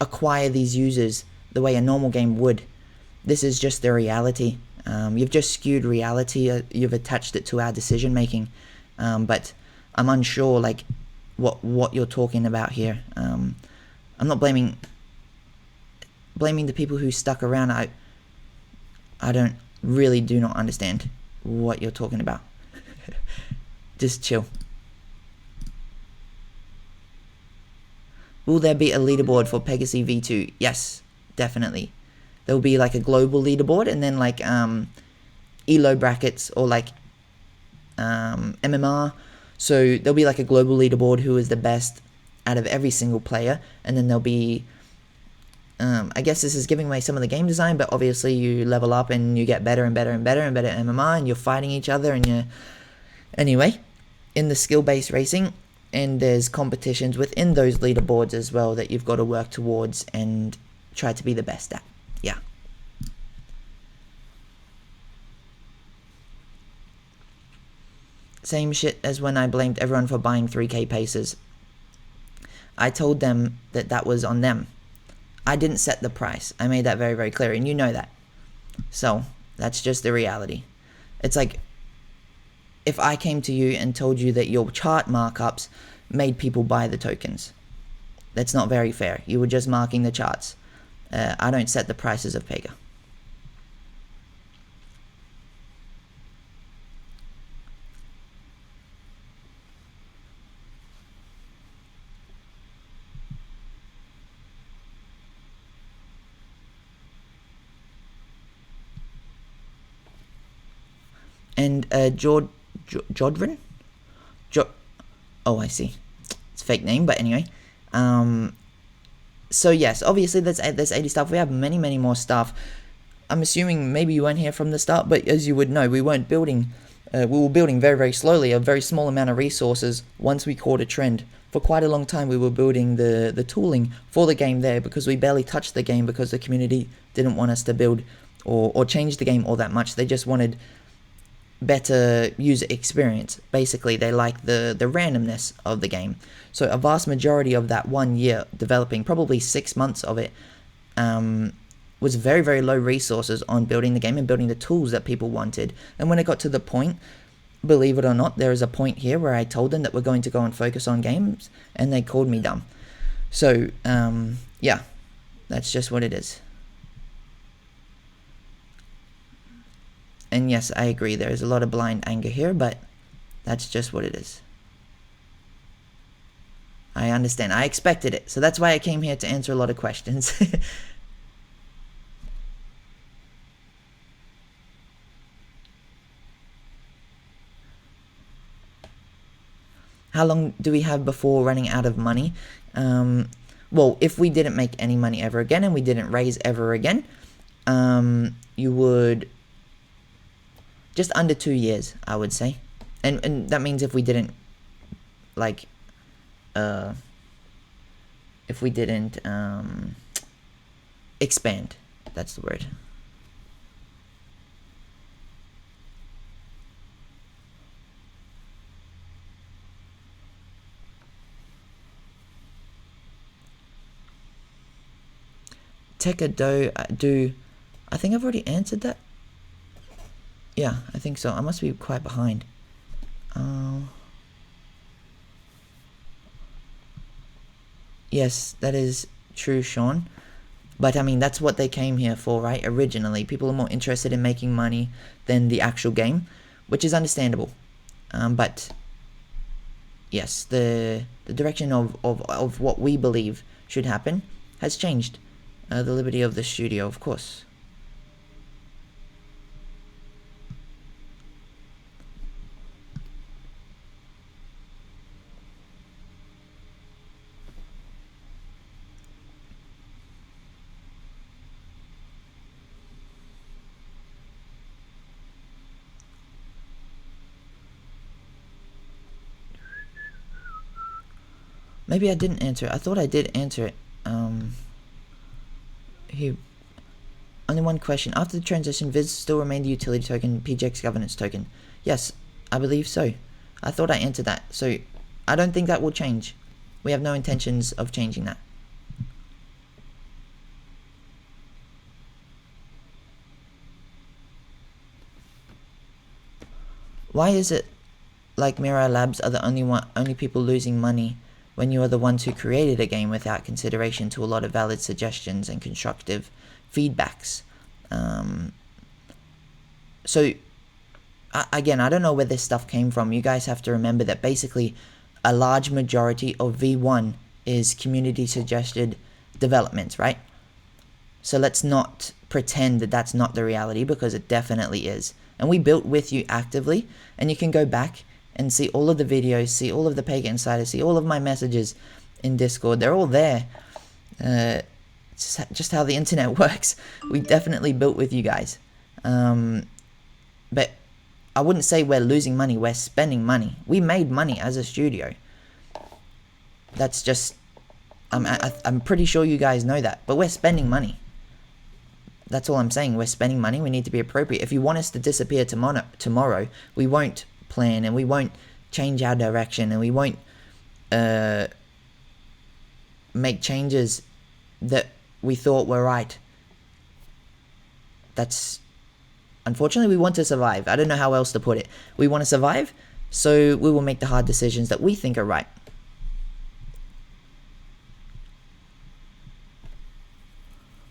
acquire these users the way a normal game would. This is just the reality. You've just skewed reality. You've attached it to our decision making. But I'm unsure, like, what you're talking about here. I'm not blaming the people who stuck around. I do not understand what you're talking about. Just chill. Will there be a leaderboard for Pegaxy V2? Yes, definitely. There will be like a global leaderboard, and then like ELO brackets, or like MMR. So there'll be like a global leaderboard, who is the best out of every single player, and then there'll be I guess this is giving away some of the game design, but obviously you level up and you get better and better and better and better at MMR, and you're fighting each other, and you're... Anyway, in the skill-based racing, and there's competitions within those leaderboards as well that you've got to work towards and try to be the best at. Yeah. Same shit as when I blamed everyone for buying 3K paces. I told them that was on them. I didn't set the price. I made that very, very clear, and you know that. So, that's just the reality. It's like, if I came to you and told you that your chart markups made people buy the tokens. That's not very fair. You were just marking the charts. I don't set the prices of Pega. And Jodrin? Oh, I see. It's a fake name, but anyway. So yes, obviously there's 80 stuff. We have many, many more stuff. I'm assuming maybe you weren't here from the start, but as you would know, we weren't building. We were building very, very slowly, a very small amount of resources once we caught a trend. For quite a long time, we were building the tooling for the game there, because we barely touched the game, because the community didn't want us to build or change the game all that much. They just wanted better user experience. Basically, they like the randomness of the game. So a vast majority of that 1 year developing, probably 6 months of it, was very, very low resources on building the game and building the tools that people wanted. And when it got to the point, believe it or not, there is a point here where I told them that we're going to go and focus on games, and they called me dumb. So yeah, that's just what it is. And yes, I agree, there is a lot of blind anger here, but that's just what it is. I understand. I expected it. So that's why I came here to answer a lot of questions. How long do we have before running out of money? Well, if we didn't make any money ever again and we didn't raise ever again, you would... just under 2 years, I would say. And that means if we didn't, like, if we didn't expand, that's the word. Tekado, I think I've already answered that. Yeah, I think so. I must be quite behind. Yes, that is true, Sean. But I mean, that's what they came here for, right? Originally, people are more interested in making money than the actual game, which is understandable. But yes, the direction of what we believe should happen has changed. The liberty of the studio, of course. Maybe I didn't answer it. I thought I did answer it. Here. Only one question. After the transition, Viz still remain the utility token, PGX governance token? Yes, I believe so. I thought I answered that. So, I don't think that will change. We have no intentions of changing that. Why is it like Mirai Labs are the only people losing money when you are the ones who created a game without consideration to a lot of valid suggestions and constructive feedbacks? So, again, I don't know where this stuff came from. You guys have to remember that basically a large majority of V1 is community suggested developments, right? So let's not pretend that that's not the reality, because it definitely is. And we built with you actively, and you can go back and see all of the videos, see all of the Pega Insider, see all of my messages in Discord. They're all there. It's just how the internet works. We definitely built with you guys. But I wouldn't say we're losing money, we're spending money. We made money as a studio. That's just, I'm pretty sure you guys know that, but we're spending money. That's all I'm saying. We're spending money. We need to be appropriate. If you want us to disappear tomorrow, we won't plan, and we won't change our direction, and we won't make changes that we thought were right. That's, unfortunately, we want to survive. I don't know how else to put it. We want to survive, so we will make the hard decisions that we think are right.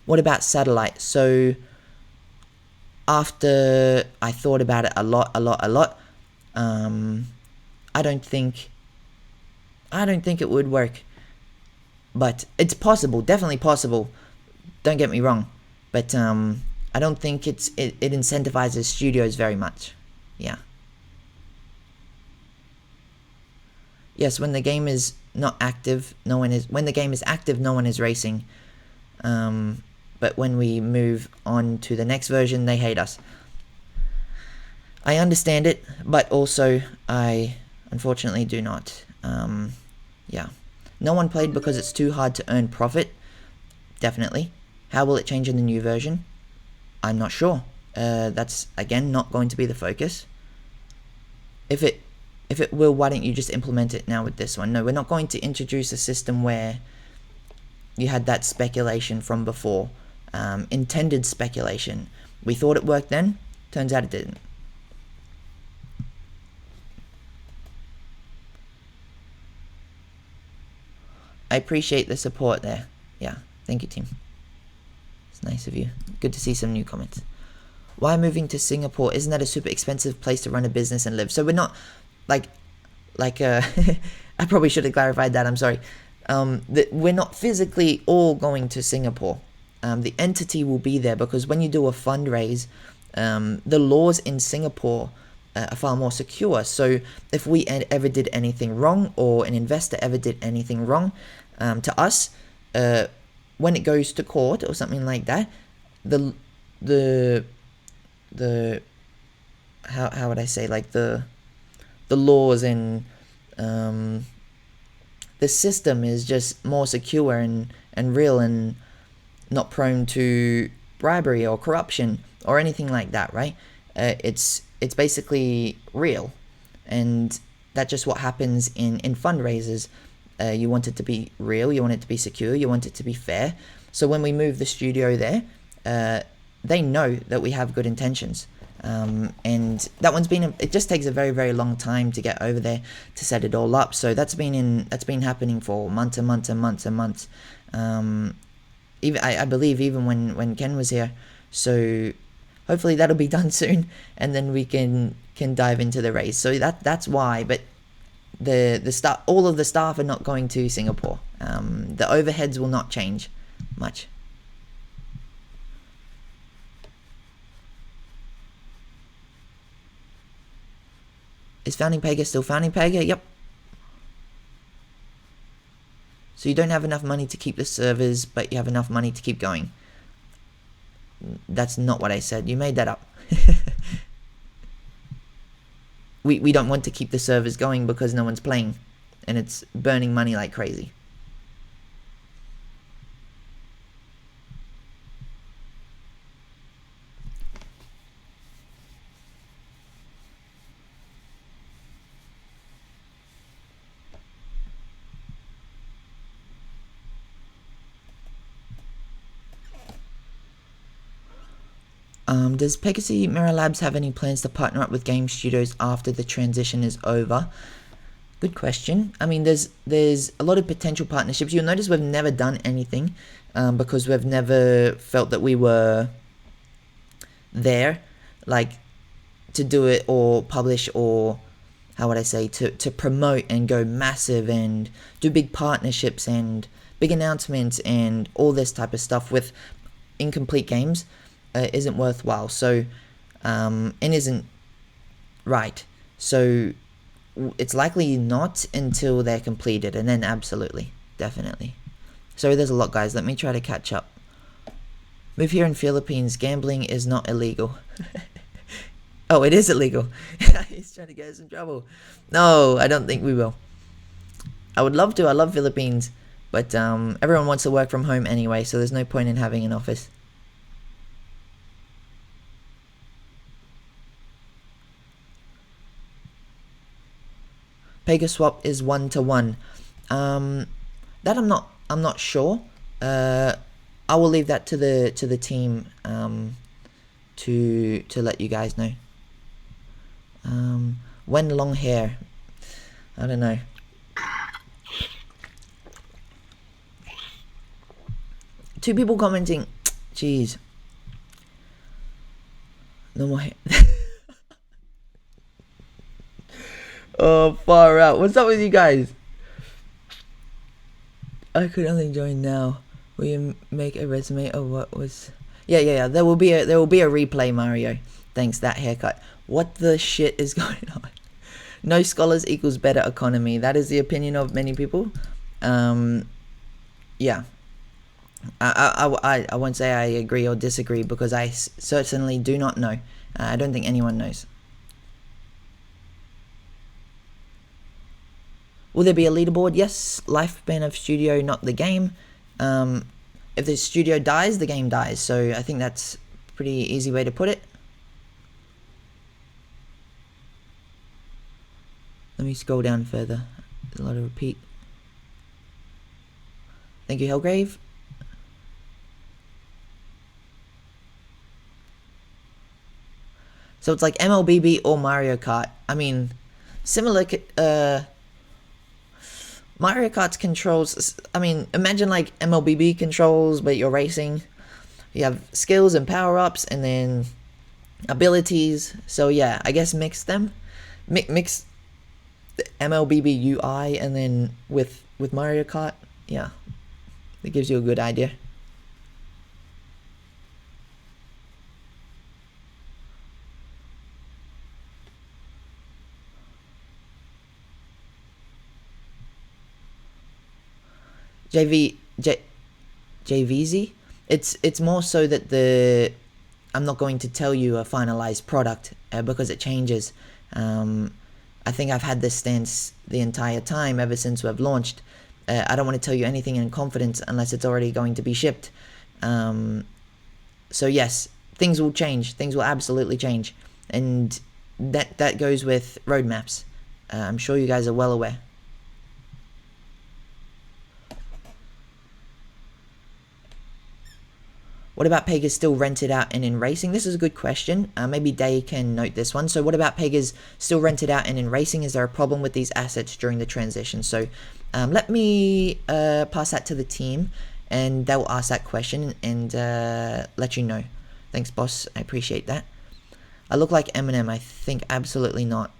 What about satellite? So after I thought about it a lot, I don't think it would work. But it's possible, definitely possible. Don't get me wrong. But I don't think it incentivizes studios very much. Yeah. Yes, when the game is not active, when the game is active, no one is racing. But when we move on to the next version, they hate us. I understand it, but also I unfortunately do not. Yeah. No one played because it's too hard to earn profit. Definitely. How will it change in the new version? I'm not sure. That's, again, not going to be the focus. If it will, why don't you just implement it now with this one? No, we're not going to introduce a system where you had that speculation from before. Intended speculation. We thought it worked then, turns out it didn't. I appreciate the support there. Yeah, thank you, team. It's nice of you. Good to see some new comments. Why moving to Singapore? Isn't that a super expensive place to run a business and live? So we're not, like I probably should have clarified that, I'm sorry. We're not physically all going to Singapore. The entity will be there, because when you do a fundraise, the laws in Singapore are far more secure. So if we ever did anything wrong, or an investor ever did anything wrong to us, when it goes to court or something like that, the how would I say, like the laws and the system is just more secure and real, and not prone to bribery or corruption or anything like that, right? It's basically real, and that's just what happens in fundraisers. You want it to be real, you want it to be secure, you want it to be fair. So when we move the studio there, they know that we have good intentions. And that one's been, it just takes a very, very long time to get over there to set it all up. So that's been happening for months and months and months and months. Even I believe even when Ken was here. So hopefully that'll be done soon, and then we can dive into the race. So that's why. But all of the staff are not going to Singapore. The overheads will not change much. Is founding Pega still founding Pega? Yep. So you don't have enough money to keep the servers, but you have enough money to keep going. That's not what I said. You made that up. we don't want to keep the servers going because no one's playing, and it's burning money like crazy. Does Pegaxy Mirror Labs have any plans to partner up with game studios after the transition is over? Good question. I mean, there's a lot of potential partnerships. You'll notice we've never done anything because we've never felt that we were there, like, to do it or publish or, how would I say, to promote and go massive and do big partnerships and big announcements and all this type of stuff with incomplete games. Isn't worthwhile, so and isn't right. So it's likely not until they're completed, and then absolutely, definitely. So there's a lot, guys. Let me try to catch up. Move here in Philippines. Gambling is not illegal. Oh, it is illegal. He's trying to get us in trouble. No, I don't think we will. I would love to. I love Philippines, but everyone wants to work from home anyway, so there's no point in having an office. Pega swap is 1-to-1. That I'm not sure. I will leave that to the team to let you guys know. When long hair, I don't know. Two people commenting. Jeez. No more hair. Oh, far out. What's up with you guys? I could only join now. Will you make a resume of what was... Yeah. There will be a replay, Mario. Thanks, that haircut. What the shit is going on? No scholars equals better economy. That is the opinion of many people. Yeah. I won't say I agree or disagree because I certainly do not know. I don't think anyone knows. Will there be a leaderboard? Yes. Lifespan of studio, not the game. If the studio dies, the game dies. So I think that's a pretty easy way to put it. Let me scroll down further. There's a lot of repeat. Thank you, Hellgrave. So it's like MLBB or Mario Kart. I mean, similar... Mario Kart's controls, I mean, imagine like MLBB controls, but you're racing. You have skills and power-ups, and then abilities. So yeah, I guess mix them. Mix the MLBB UI, and then with Mario Kart. Yeah, it gives you a good idea. JVZ, it's more so that I'm not going to tell you a finalized product because it changes. I think I've had this stance the entire time ever since we've launched. I don't want to tell you anything in confidence unless it's already going to be shipped. So yes, things will change. Things will absolutely change, and that goes with roadmaps. I'm sure you guys are well aware. What about Pega's still rented out and in racing? This is a good question. Maybe Day can note this one. So what about Pega's still rented out and in racing? Is there a problem with these assets during the transition? So let me pass that to the team, and they'll ask that question and let you know. Thanks, boss. I appreciate that. I look like Eminem. I think absolutely not.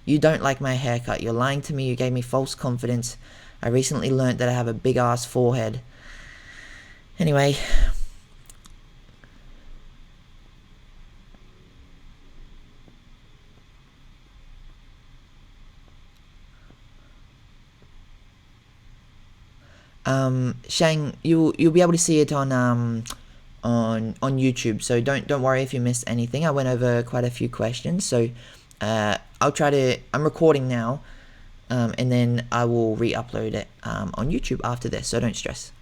You don't like my haircut. You're lying to me. You gave me false confidence. I recently learnt that I have a big ass forehead. Anyway. Shang, you'll be able to see it on YouTube. So don't worry if you missed anything. I went over quite a few questions. So I'll try to. I'm recording now, and then I will re-upload it on YouTube after this. So don't stress.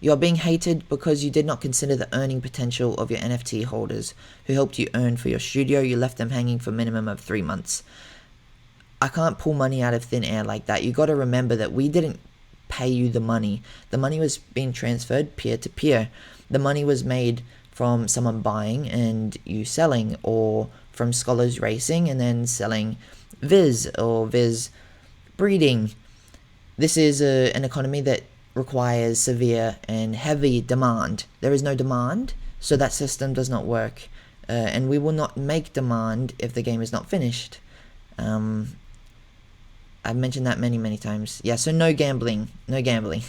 You are being hated because you did not consider the earning potential of your NFT holders who helped you earn for your studio. You left them hanging for a minimum of 3 months. I can't pull money out of thin air like that. You got to remember that we didn't pay you the money. The money was being transferred peer to peer. The money was made from someone buying and you selling, or from scholars racing and then selling Viz or Viz breeding. This is an economy that requires severe and heavy demand. There is no demand, so that system does not work. And we will not make demand if the game is not finished. I've mentioned that many times. Yeah, so no gambling. No gambling.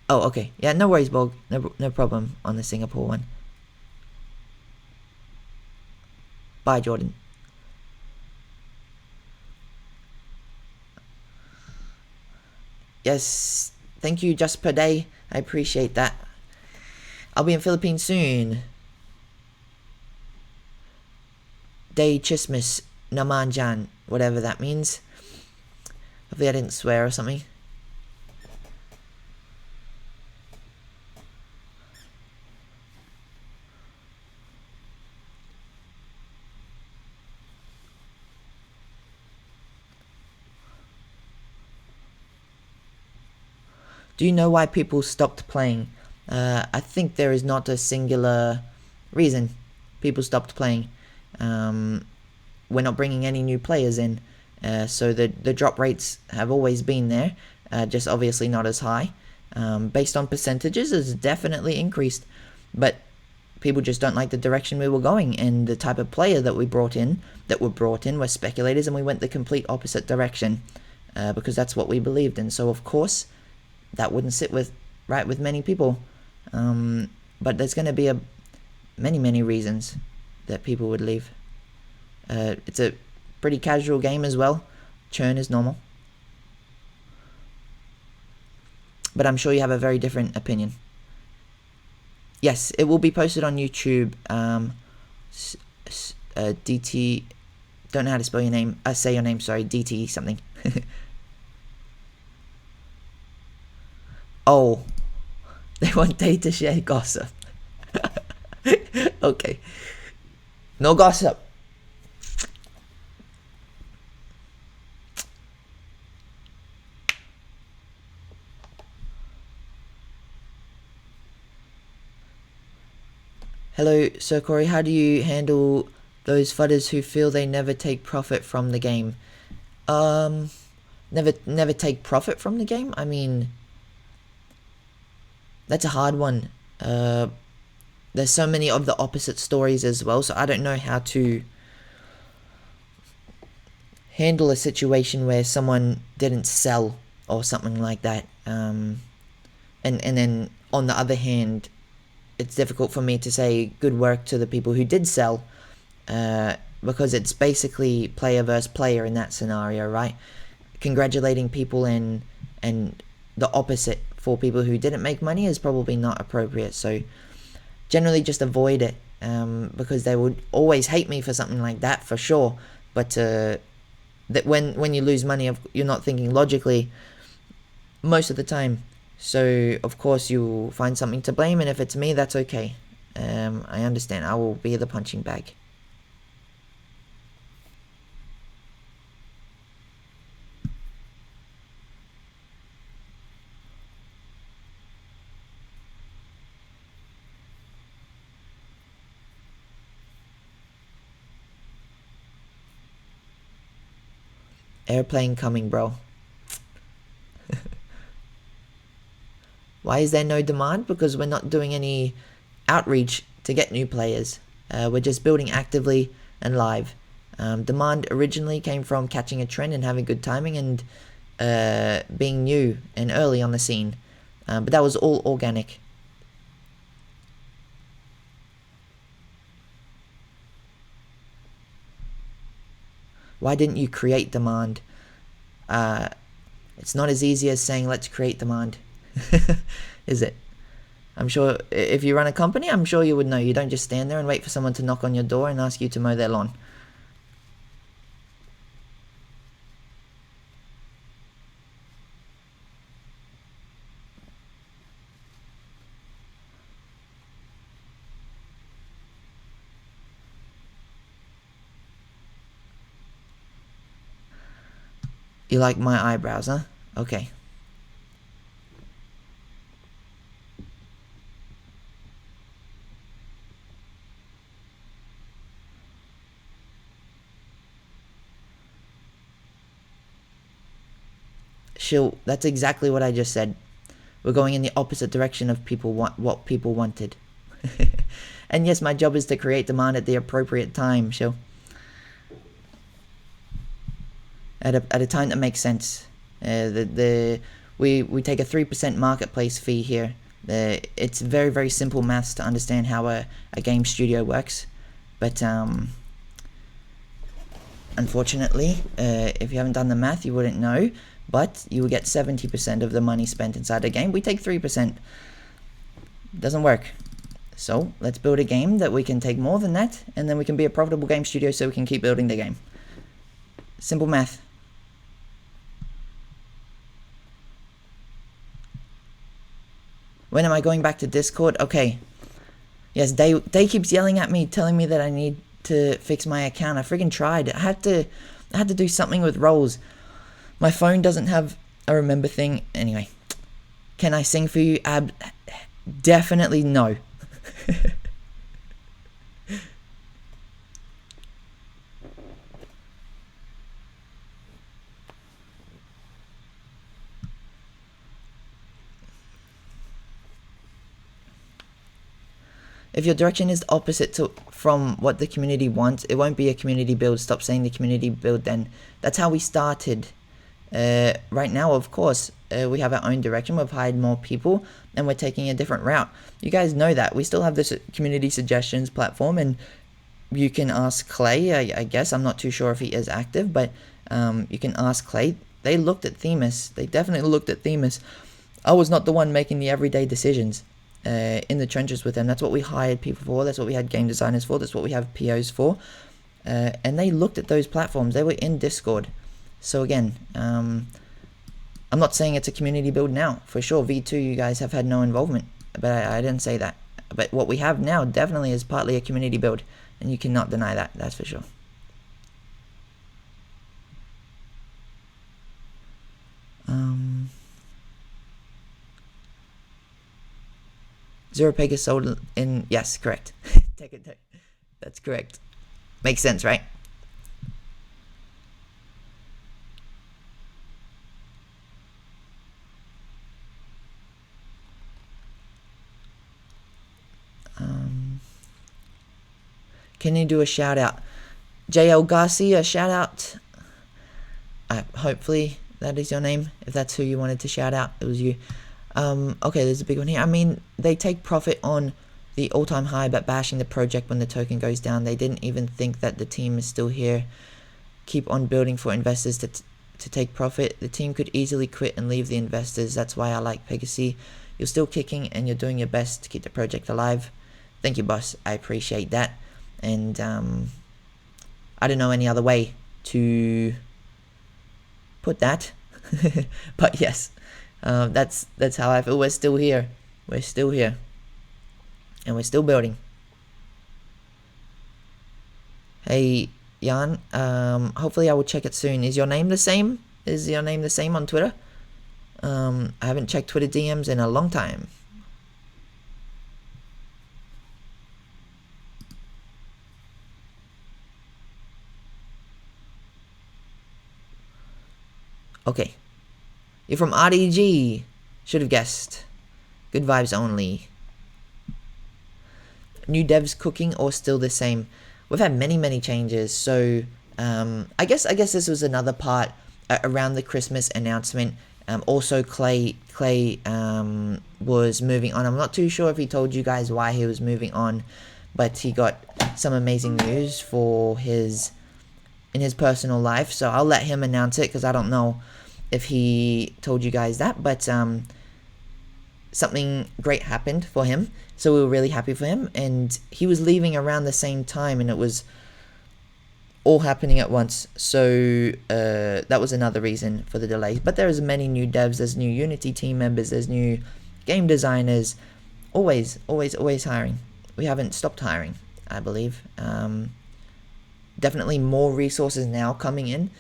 Oh, okay. Yeah, no worries, Bog. No problem on the Singapore one. Bye, Jordan. Yes, thank you just per day. I appreciate that. I'll be in Philippines soon. Day Chismis Namanjan, whatever that means. Hopefully I didn't swear or something. Do you know why people stopped playing? I think there is not a singular reason people stopped playing. We're not bringing any new players in, so the drop rates have always been there, just obviously not as high. Based on percentages, it's definitely increased, but people just don't like the direction we were going, and the type of player that were brought in were speculators, and we went the complete opposite direction, because that's what we believed in. So of course that wouldn't sit right with many people, but there's going to be many reasons that people would leave. It's a pretty casual game as well. Churn is normal, but I'm sure you have a very different opinion. Yes, it will be posted on YouTube. DT, don't know how to spell your name. Say your name. Sorry, DT something. Oh, they want Day to share gossip. Okay, no gossip. Hello, Sir Corey. How do you handle those fudders who feel they never take profit from the game? Never take profit from the game? I mean, that's a hard one. There's so many of the opposite stories as well, so I don't know how to handle a situation where someone didn't sell or something like that. And then on the other hand, it's difficult for me to say good work to the people who did sell, because it's basically player versus player in that scenario, right? Congratulating people and the opposite for people who didn't make money is probably not appropriate. So generally just avoid it, because they would always hate me for something like that, for sure. But that when you lose money, you're not thinking logically most of the time. So of course you'll find something to blame, and if it's me, that's okay. I understand. I will be the punching bag. Airplane coming, bro. Why is there no demand? Because we're not doing any outreach to get new players. We're just building actively and live. Demand originally came from catching a trend and having good timing and being new and early on the scene. But that was all organic. Why didn't you create demand? It's not as easy as saying let's create demand. Is it? I'm sure if you run a company, I'm sure you would know. You don't just stand there and wait for someone to knock on your door and ask you to mow their lawn. You like my eyebrows, huh? Okay. That's exactly what I just said. We're going in the opposite direction of what people wanted. And yes, my job is to create demand at the appropriate time, Shill. At a time that makes sense. We take a 3% marketplace fee here. It's very, very simple maths to understand how a game studio works. But unfortunately, if you haven't done the math, you wouldn't know. But you will get 70% of the money spent inside a game. We take 3%. Doesn't work. So let's build a game that we can take more than that, and then we can be a profitable game studio so we can keep building the game. Simple math. When am I going back to Discord? Okay. Yes, Day keeps yelling at me, telling me that I need to fix my account. I freaking tried. I had to do something with roles. My phone doesn't have a remember thing. Anyway, can I sing for you? Definitely no. If your direction is the opposite from what the community wants, it won't be a community build. Stop saying the community build then. That's how we started. Right now, of course, we have our own direction. We've hired more people and we're taking a different route. You guys know that. We still have this community suggestions platform, and you can ask Clay, I guess. I'm not too sure if he is active, but you can ask Clay. They looked at Themis. They definitely looked at Themis. I was not the one making the everyday decisions in the trenches with them. That's what we hired people for. That's what we had game designers for. That's what we have POs for. And they looked at those platforms. They were in Discord. So again, I'm not saying it's a community build now. For sure, V2, you guys have had no involvement. But I didn't say that. But what we have now definitely is partly a community build. And you cannot deny that. That's for sure. Zero Pega sold in... Yes, correct. Take it. That's correct. Makes sense, right? Can you do a shout out? JL Garcia, shout out. Hopefully that is your name. If that's who you wanted to shout out, it was you. Okay, there's a big one here. I mean, they take profit on the all-time high, but bashing the project when the token goes down. They didn't even think that the team is still here. Keep on building for investors to take profit. The team could easily quit and leave the investors. That's why I like Pegaxy. You're still kicking and you're doing your best to keep the project alive. Thank you, boss. I appreciate that. And I don't know any other way to put that. But yes, that's how I feel. We're still here. We're still here. And we're still building. Hey, Jan, hopefully I will check it soon. Is your name the same? Is your name the same on Twitter? I haven't checked Twitter DMs in a long time. Okay. You're from RDG. Should have guessed. Good vibes only. New devs cooking or still the same? We've had many changes. So I guess this was another part around the Christmas announcement. Also, Clay was moving on. I'm not too sure if he told you guys why he was moving on, but he got some amazing news in his personal life. So I'll let him announce it because I don't know if he told you guys that, but something great happened for him. So we were really happy for him, and he was leaving around the same time, and it was all happening at once. So that was another reason for the delays. But there's many new devs, there's new Unity team members, there's new game designers. Always hiring. We haven't stopped hiring, I believe. Definitely more resources now coming in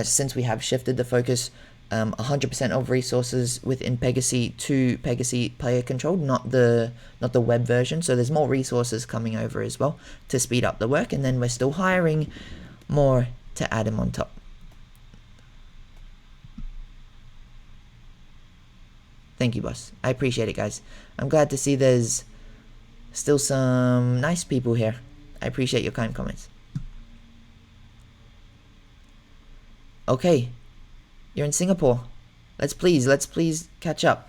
since we have shifted the focus 100% of resources within Pegaxy to Pegaxy player controlled, not the web version. So there's more resources coming over as well to speed up the work, and then we're still hiring more to add them on top. Thank you, boss. I appreciate it, guys. I'm glad to see there's still some nice people here. I appreciate your kind comments. Okay, you're in Singapore. Let's please catch up.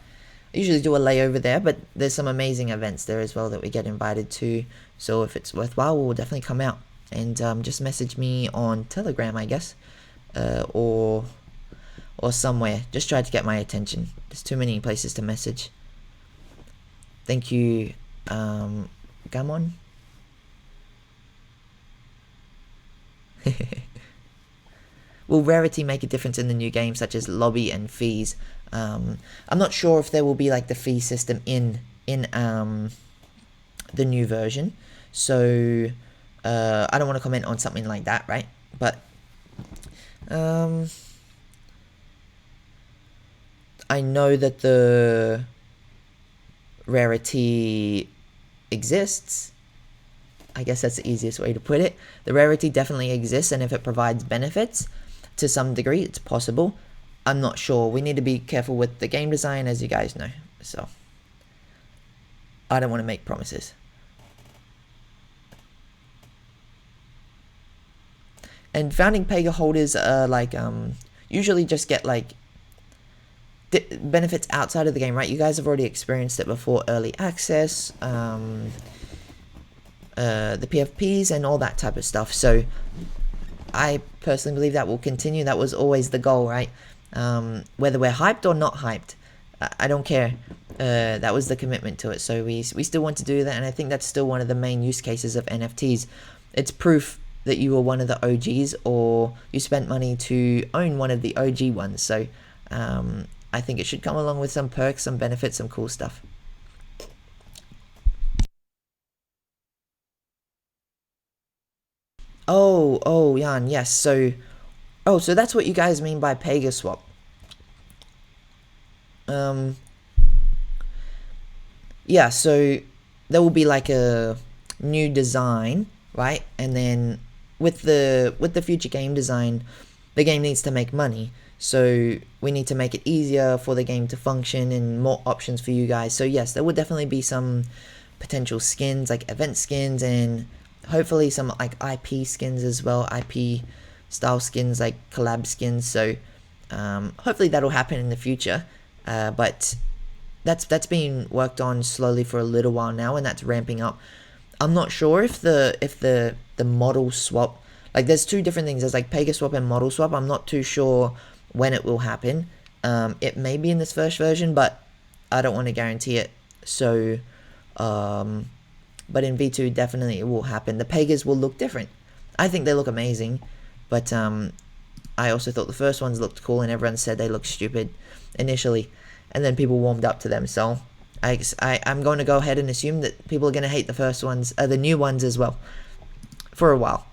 I usually do a layover there, but there's some amazing events there as well that we get invited to. So if it's worthwhile, we'll definitely come out. And just message me on Telegram, I guess, or somewhere. Just try to get my attention. There's too many places to message. Thank you, Gamon. Will rarity make a difference in the new game, such as lobby and fees? I'm not sure if there will be like the fee system in the new version, so I don't want to comment on something like that, right? But I know that the rarity exists. I guess that's the easiest way to put it. The rarity definitely exists, and if it provides benefits to some degree, it's possible. I'm not sure. We need to be careful with the game design, as you guys know. So I don't want to make promises. And founding Pega holders like usually just get like benefits outside of the game, right? You guys have already experienced it before, early access, the PFPs and all that type of stuff. So I personally believe that will continue. That was always the goal, right? Whether we're hyped or not hyped, I don't care. That was the commitment to it. So we still want to do that, and I think that's still one of the main use cases of NFTs. It's proof that you were one of the OGs, or you spent money to own one of the OG ones. So I think it should come along with some perks, some benefits, some cool stuff. Oh, Jan, yes. So that's what you guys mean by Pega swap. Yeah, so there will be like a new design, right? And then with the future game design, the game needs to make money. So we need to make it easier for the game to function and more options for you guys. So yes, there will definitely be some potential skins, like event skins, and hopefully some like IP skins as well, IP style skins, like collab skins. So hopefully that'll happen in the future. But that's being worked on slowly for a little while now, and that's ramping up. I'm not sure if the model swap, like there's two different things. There's like Pega swap and model swap. I'm not too sure when it will happen. It may be in this first version, but I don't want to guarantee it. So but in V2 definitely it will happen. The Pegas will look different. I think they look amazing, but I also thought the first ones looked cool, and everyone said they looked stupid initially, and then people warmed up to them. So I'm going to go ahead and assume that people are going to hate the first ones, the new ones as well, for a while.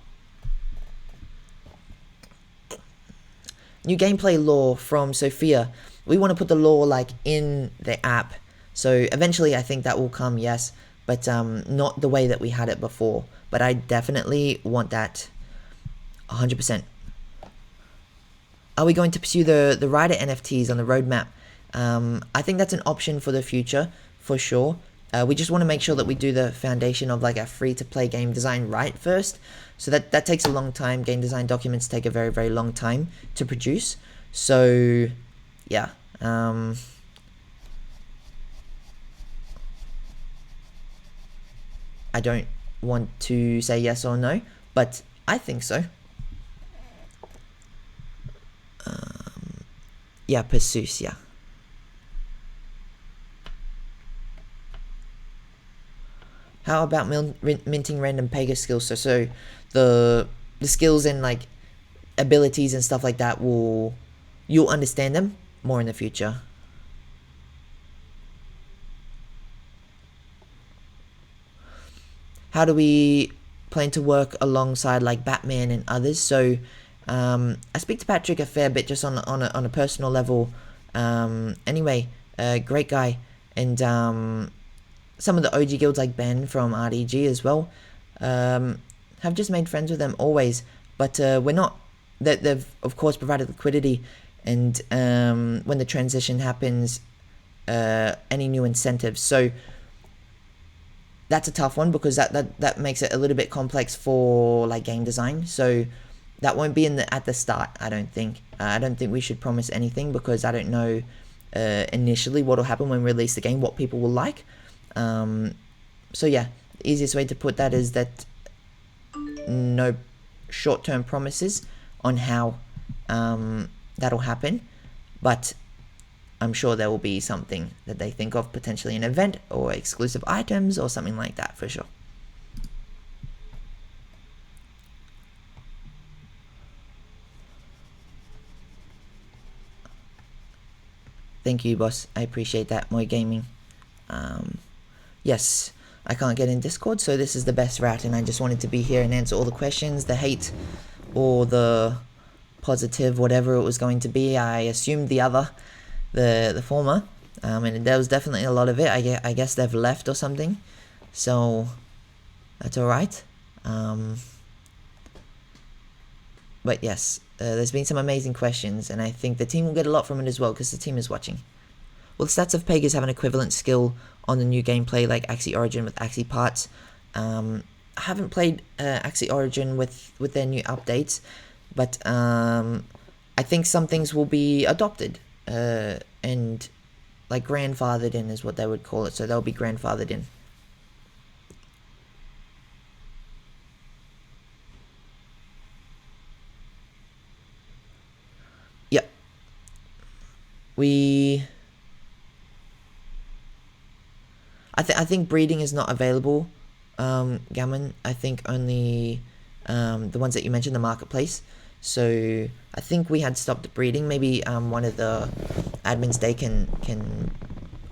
New gameplay lore from Sophia. We want to put the lore like in the app. So eventually I think that will come, yes, but not the way that we had it before. But I definitely want that 100%. are we going to pursue the rider NFTs on the roadmap? I think that's an option for the future, for sure. We just want to make sure that we do the foundation of like a free-to-play game design right first. So that takes a long time. Game design documents take a very, very long time to produce. So, yeah. I don't want to say yes or no, but I think so. Yeah, Pursues, yeah. How about minting random Pega skills? So the skills and like abilities and stuff like that you'll understand them more in the future. How do we plan to work alongside like Batman and others? So I speak to Patrick a fair bit just on a personal level. Anyway, great guy, and some of the OG guilds like Ben from RDG as well. Have just made friends with them always, but we're not. They've of course provided liquidity, and when the transition happens, any new incentives. So that's a tough one because that makes it a little bit complex for like game design. So that won't be at the start. I don't think. I don't think we should promise anything because I don't know initially what will happen when we release the game, what people will like. So yeah, the easiest way to put that is that no short-term promises on how that'll happen, but I'm sure there will be something that they think of, potentially an event or exclusive items or something like that for sure. Thank you, boss. I appreciate that. Moi Gaming. Yes, I can't get in Discord, so this is the best route, and I just wanted to be here and answer all the questions, the hate or the positive, whatever it was going to be. I assumed the former, and there was definitely a lot of it. I guess they've left or something, so that's alright. But yes, there's been some amazing questions, and I think the team will get a lot from it as well because the team is watching. Will the stats of Pegas have an equivalent skill on the new gameplay like Axie Origin with Axie parts? I haven't played Axie Origin with their new updates, but I think some things will be adopted and like grandfathered in is what they would call it, so they'll be grandfathered in. Yep. I think breeding is not available, Gammon. I think only the ones that you mentioned, the marketplace. So I think we had stopped breeding. Maybe one of the admins they can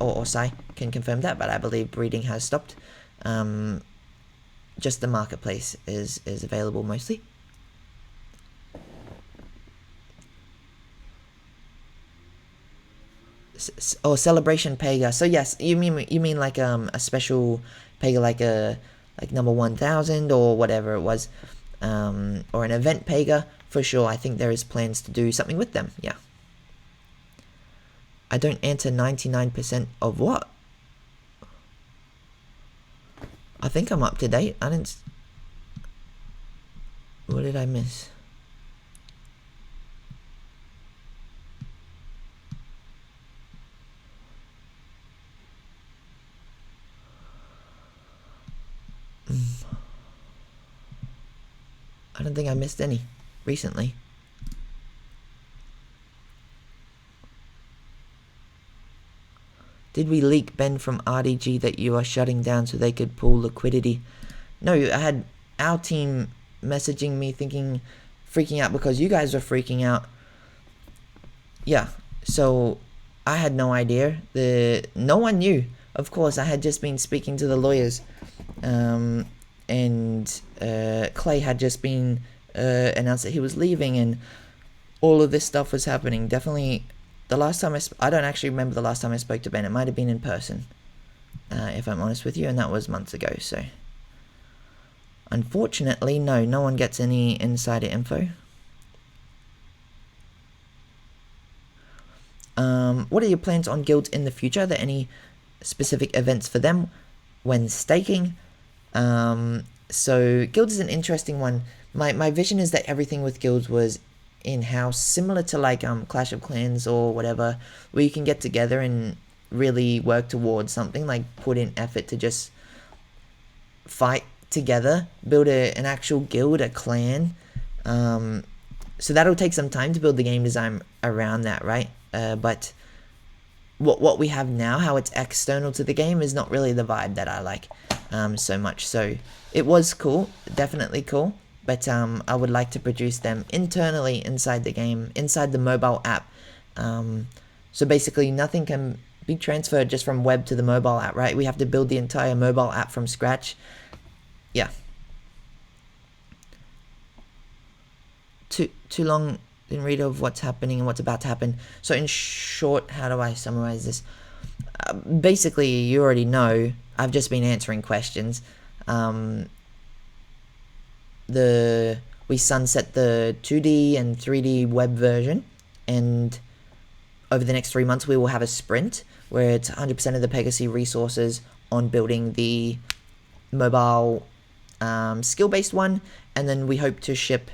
or Sai can confirm that, but I believe breeding has stopped. Just the marketplace is available mostly. Celebration Pega. So yes, you mean like a special Pega, like number 1000 or whatever it was, or an event Pega for sure. I think there is plans to do something with them. Yeah. I don't answer 99% of what? I think I'm up to date. I didn't. What did I miss? I don't think I missed any recently. Did we leak Ben from RDG that you are shutting down so they could pull liquidity? No, I had our team messaging me freaking out because you guys were freaking out. Yeah, so I had no idea. No one knew. Of course, I had just been speaking to the lawyers. And Clay had just been announced that he was leaving, and all of this stuff was happening. Definitely, the last time I don't actually remember the last time I spoke to Ben. It might have been in person, if I'm honest with you, and that was months ago. So, unfortunately, no one gets any insider info. What are your plans on guilds in the future? Are there any specific events for them when staking? So guilds is an interesting one. My vision is that everything with guilds was in-house, similar to like Clash of Clans or whatever, where you can get together and really work towards something, like put in effort to just fight together, build an actual guild, a clan. So that'll take some time to build the game design around that, right? But what we have now, how it's external to the game, is not really the vibe that I like so much. So it was cool, definitely cool, but I would like to produce them internally inside the game, inside the mobile app. So basically nothing can be transferred just from web to the mobile app, right? We have to build the entire mobile app from scratch. Yeah. Too long in read of what's happening and what's about to happen. So in short, how do I summarize this? Basically, you already know. I've just been answering questions. We sunset the 2D and 3D web version, and over the next 3 months we will have a sprint where it's 100% of the Pegaxy resources on building the mobile skill-based one, and then we hope to ship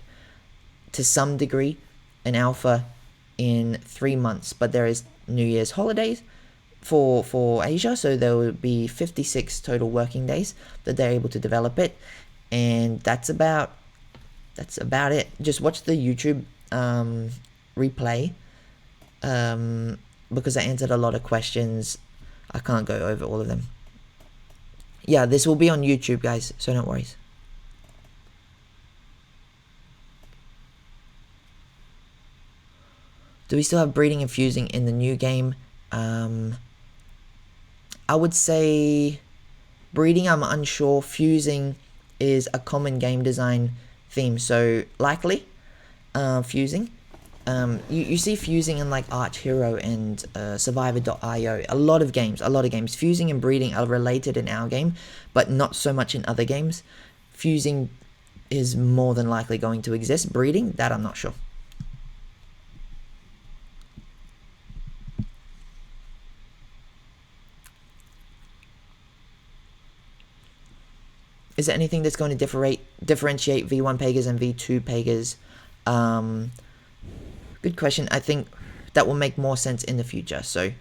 to some degree an alpha in 3 months. But there is New Year's holidays for Asia, so there will be 56 total working days that they're able to develop it, and that's about it. Just watch the YouTube replay, because I answered a lot of questions. I can't go over all of them. Yeah, this will be on YouTube, guys, so don't worry. Do we still have breeding and fusing in the new game? I would say breeding, I'm unsure. Fusing is a common game design theme, so likely fusing. You see fusing in like Arch Hero and Survivor.io. A lot of games. Fusing and breeding are related in our game, but not so much in other games. Fusing is more than likely going to exist. Breeding, that I'm not sure. Is there anything that's going to differentiate V1 Pegas and V2 Pegas? Good question. I think that will make more sense in the future, so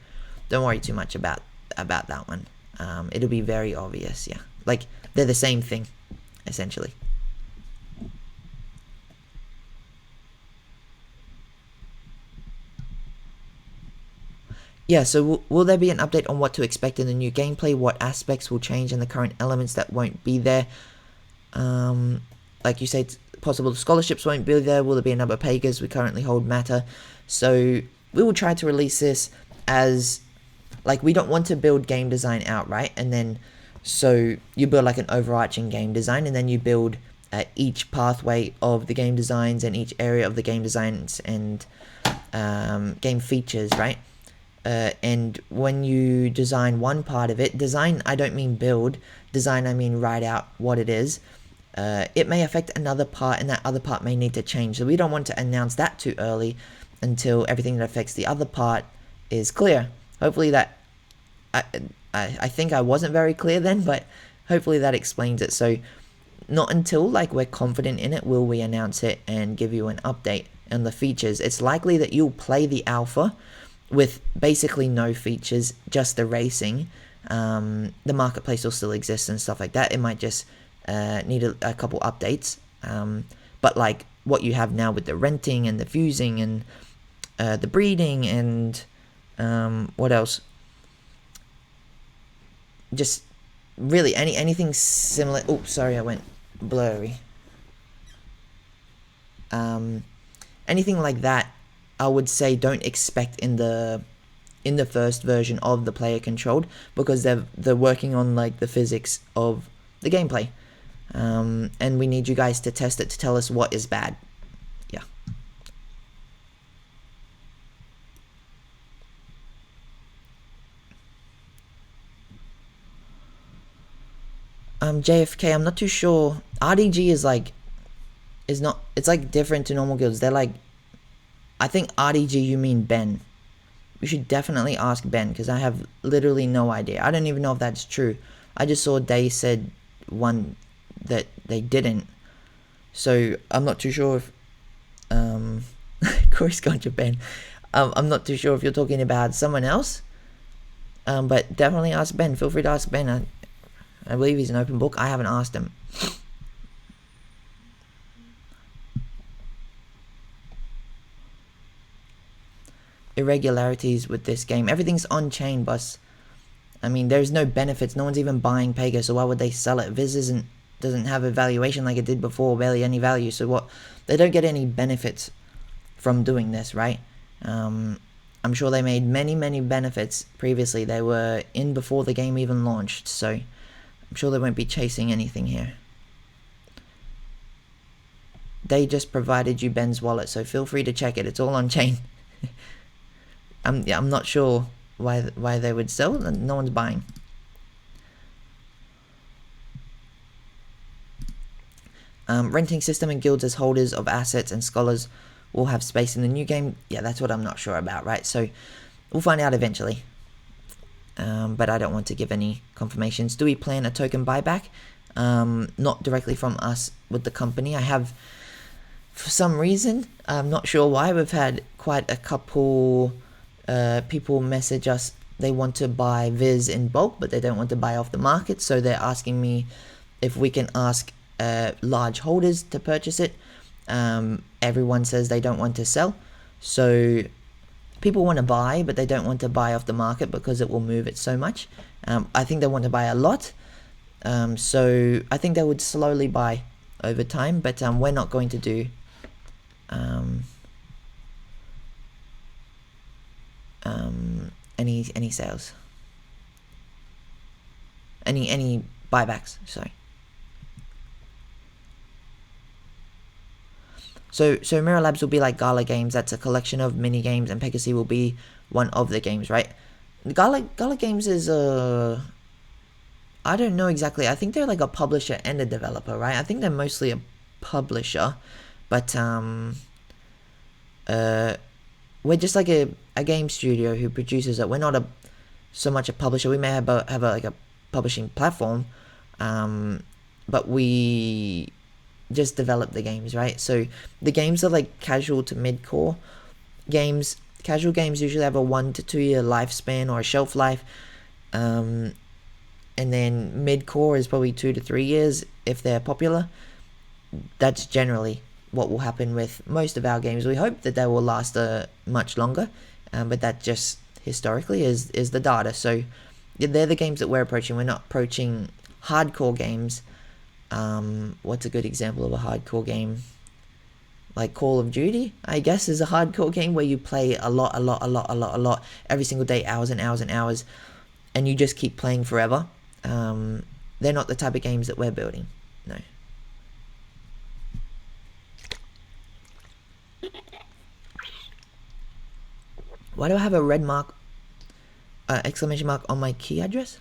don't worry too much about that one. It'll be very obvious, yeah. Like, they're the same thing, essentially. Yeah, so will there be an update on what to expect in the new gameplay? What aspects will change and the current elements that won't be there? Like you said, possible scholarships won't be there. Will there be a number of Pegas? We currently hold matter. So we will try to release this as, like, we don't want to build game design outright, and then so you build like an overarching game design, and then you build each pathway of the game designs and each area of the game designs and game features, right? And when you design one part of it, design, I don't mean build, design, I mean write out what it is. It may affect another part, and that other part may need to change. So we don't want to announce that too early until everything that affects the other part is clear. Hopefully that, I think I wasn't very clear then, but hopefully that explains it. So not until like we're confident in it will we announce it and give you an update on the features. It's likely that you'll play the alpha with basically no features, just the racing. The marketplace will still exist and stuff like that. It might just need a couple updates. But like what you have now with the renting and the fusing and the breeding and what else? Just really anything similar. Oh, sorry, I went blurry. Anything like that, I would say don't expect in the first version of the player controlled, because they're working on like the physics of the gameplay, and we need you guys to test it to tell us what is bad. Yeah. JFK, I'm not too sure. RDG is like it's like different to normal guilds. They're like, I think RDG you mean Ben. You should definitely ask Ben, because I have literally no idea. I don't even know if that's true. I just saw they said one that they didn't. So I'm not too sure if Corey's gone Japan. I'm not too sure if you're talking about someone else. But definitely ask Ben. Feel free to ask Ben. I believe he's an open book. I haven't asked him. Irregularities with this game. Everything's on chain, boss. I mean, there's no benefits. No one's even buying Pega, so why would they sell it? Viz doesn't have a valuation like it did before, barely any value. So what? They don't get any benefits from doing this, right? I'm sure they made many benefits previously. They were in before the game even launched, so I'm sure they won't be chasing anything here. They just provided you Ben's wallet, so feel free to check it. It's all on chain. I'm not sure why they would sell. No one's buying. Renting system and guilds as holders of assets and scholars will have space in the new game. Yeah, that's what I'm not sure about, right? So we'll find out eventually. But I don't want to give any confirmations. Do we plan a token buyback? Not directly from us with the company. I have, for some reason, I'm not sure why, we've had quite a couple people message us. They want to buy Viz in bulk, but they don't want to buy off the market. So they're asking me if we can ask large holders to purchase it. Everyone says they don't want to sell. So people want to buy, but they don't want to buy off the market because it will move it so much. I think they want to buy a lot. So I think they would slowly buy over time, but we're not going to do any sales, any buybacks. Sorry. So Mirror Labs will be like Gala Games. That's a collection of mini games, and Pegaxy will be one of the games, right? Gala Games is I don't know exactly. I think they're like a publisher and a developer, right? I think they're mostly a publisher, but we're just like a game studio who produces it. We're not so much a publisher. We may have a publishing platform, but we just develop the games, right? So the games are like casual to mid-core games. Casual games usually have a 1 to 2 year lifespan or a shelf life, and then mid-core is probably 2 to 3 years if they're popular. That's generally what will happen with most of our games. We hope that they will last much longer, but that just historically is the data. So they're the games that we're approaching. We're not approaching hardcore games. What's a good example of a hardcore game? Like Call of Duty, I guess, is a hardcore game where you play a lot every single day, hours and hours and hours, and you just keep playing forever. They're not the type of games that we're building. No. Why do I have a red mark, exclamation mark on my key address?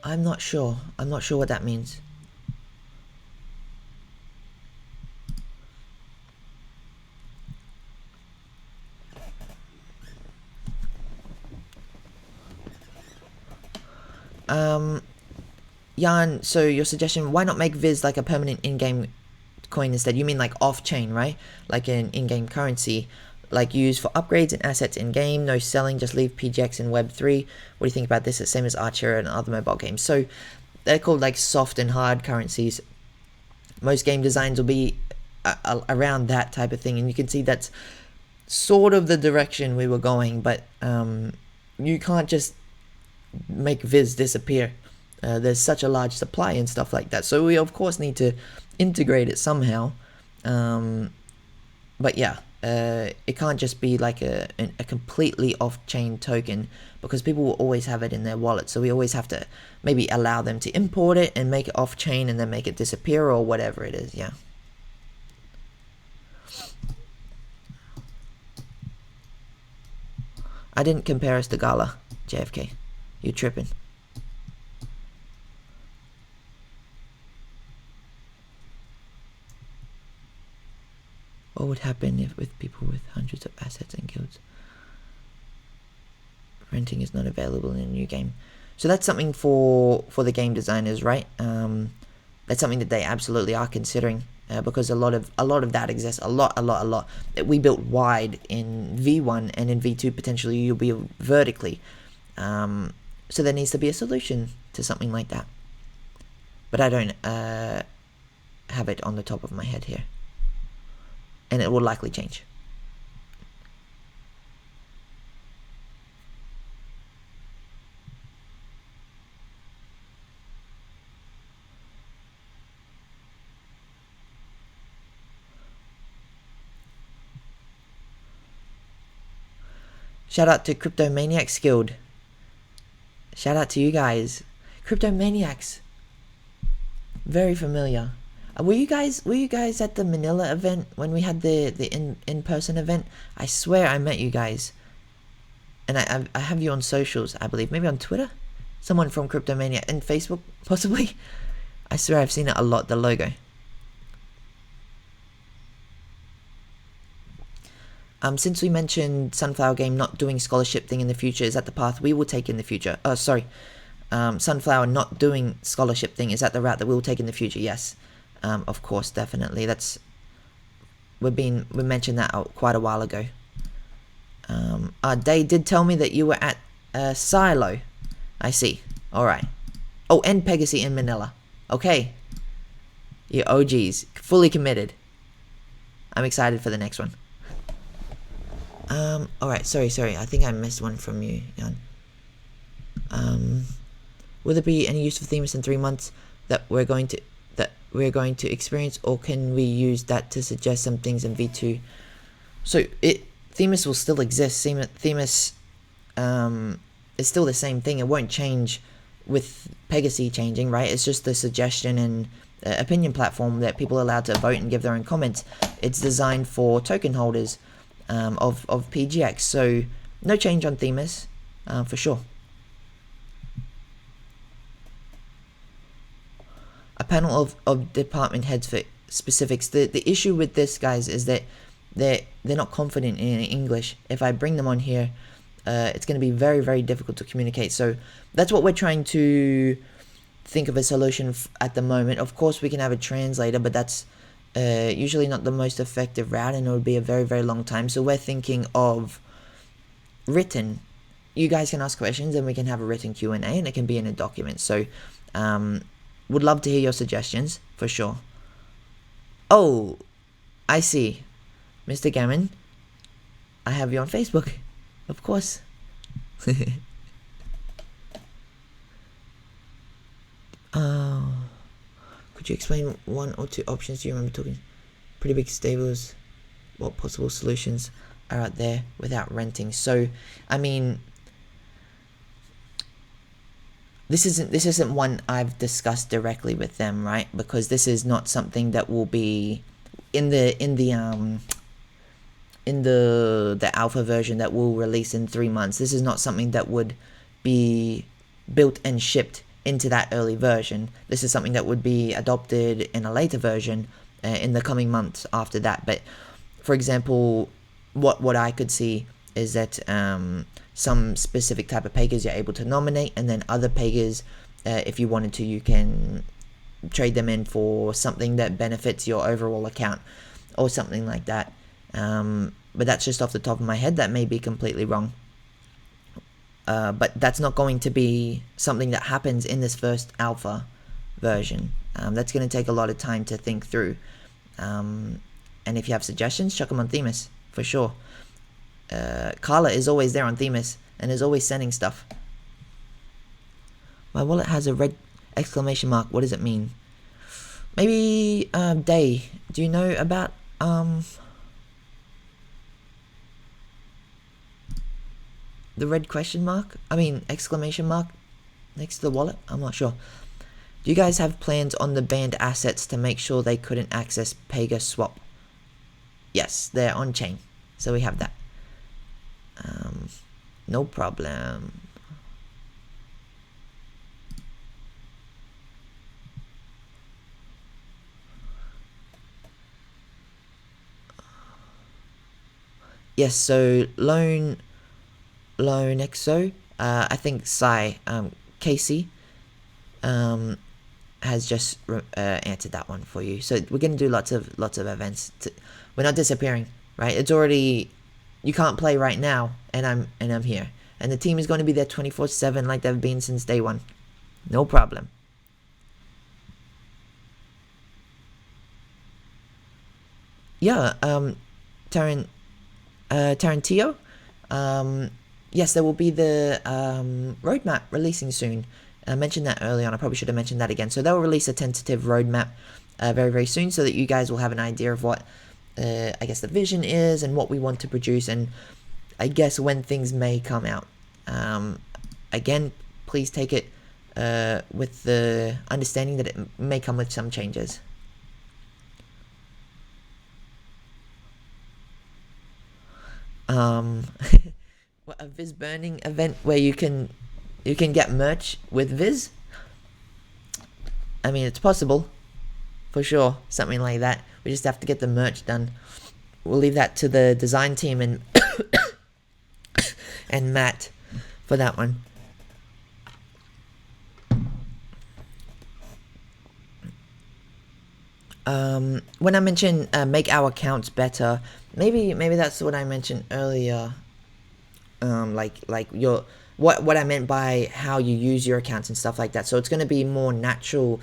I'm not sure. I'm not sure what that means. Jan, so your suggestion, why not make Viz like a permanent in-game coin instead? You mean like off-chain, right? Like an in-game currency, like used for upgrades and assets in-game, no selling, just leave PGX in Web3. What do you think about this? It's the same as Archer and other mobile games. So they're called like soft and hard currencies. Most game designs will be around that type of thing, and you can see that's sort of the direction we were going, but you can't just make Viz disappear. There's such a large supply and stuff like that, so we of course need to integrate it somehow. But yeah, it can't just be like a completely off-chain token, because people will always have it in their wallet, so we always have to maybe allow them to import it and make it off-chain and then make it disappear or whatever it is. Yeah. I didn't compare us to Gala, JFK. You tripping. What would happen with people with hundreds of assets and guilds? Renting is not available in a new game. So that's something for the game designers, right? That's something that they absolutely are considering, because a lot of that exists. A lot. That we built wide in V1, and in V2 potentially you'll be vertically. So there needs to be a solution to something like that. But I don't have it on the top of my head here, and it will likely change. Shout out to Cryptomaniacs Guild. Shout out to you guys. Cryptomaniacs. Very familiar. Were you guys at the Manila event when we had the in-person event? I swear I met you guys. And I have you on socials, I believe. Maybe on Twitter? Someone from Cryptomania. And Facebook, possibly? I swear I've seen it a lot, the logo. Since we mentioned Sunflower Game not doing scholarship thing in the future, is that the path we will take in the future? Oh, sorry. Sunflower not doing scholarship thing, is that the route that we will take in the future? Yes. Of course, definitely. We mentioned that quite a while ago. They did tell me that you were at Silo. I see. Alright. Oh, and Pegaxy in Manila. Okay. You OGs. Fully committed. I'm excited for the next one. Alright, sorry. I think I missed one from you, Jan. Will there be any use for Themis in 3 months that we're going to experience, or can we use that to suggest some things in V2? So Themis will still exist. Themis is still the same thing. It won't change with Pegaxy changing, right? It's just the suggestion and opinion platform that people are allowed to vote and give their own comments. It's designed for token holders of PGX, so no change on Themis for sure. A panel of department heads for specifics. The issue with this, guys, is that they're not confident in English. If I bring them on here, it's going to be very, very difficult to communicate. So that's what we're trying to think of a solution at the moment. Of course, we can have a translator, but that's usually not the most effective route, and it would be a very, very long time. So we're thinking of written. You guys can ask questions, and we can have a written Q&A, and it can be in a document. So would love to hear your suggestions, for sure. Oh, I see. Mr. Gammon, I have you on Facebook. Of course. Could you explain 1 or 2 options? Do you remember talking? Pretty big stables. What possible solutions are out there without renting? So, I mean, this isn't one I've discussed directly with them, right? Because this is not something that will be in the alpha version that we'll release in 3 months. This is not something that would be built and shipped into that early version. This is something that would be adopted in a later version in the coming months after that. But for example, what I could see is that some specific type of Pegas you're able to nominate, and then other Pegas, if you wanted to, you can trade them in for something that benefits your overall account or something like that. But that's just off the top of my head. That may be completely wrong. But that's not going to be something that happens in this first alpha version. That's going to take a lot of time to think through. And if you have suggestions, chuck them on Themis, for sure. Carla is always there on Themis and is always sending stuff. My wallet has a red exclamation mark. What does it mean? Maybe, Day, do you know about, the red question mark? I mean, exclamation mark next to the wallet? I'm not sure. Do you guys have plans on the banned assets to make sure they couldn't access Pega swap? Yes, they're on chain. So we have that. No problem. Yes, so Loan XO I think Casey, has just answered that one for you. So we're gonna do lots of events. We're not disappearing, right? It's already, you can't play right now, and I'm here, and the team is going to be there 24/7 like they've been since day one. No problem. Yeah, Tarantino. Yes, there will be the roadmap releasing soon. I mentioned that early on. I probably should have mentioned that again. So they'll release a tentative roadmap very, very soon, so that you guys will have an idea of what I guess the vision is and what we want to produce, and I guess when things may come out. Again, please take it with the understanding that it may come with some changes. What, a Viz burning event where you can get merch with Viz? I mean, it's possible, for sure, something like that. We just have to get the merch done. We'll leave that to the design team and and Matt for that one. When I mentioned make our accounts better, maybe that's what I mentioned earlier. Like your what I meant by how you use your accounts and stuff like that. So it's going to be more natural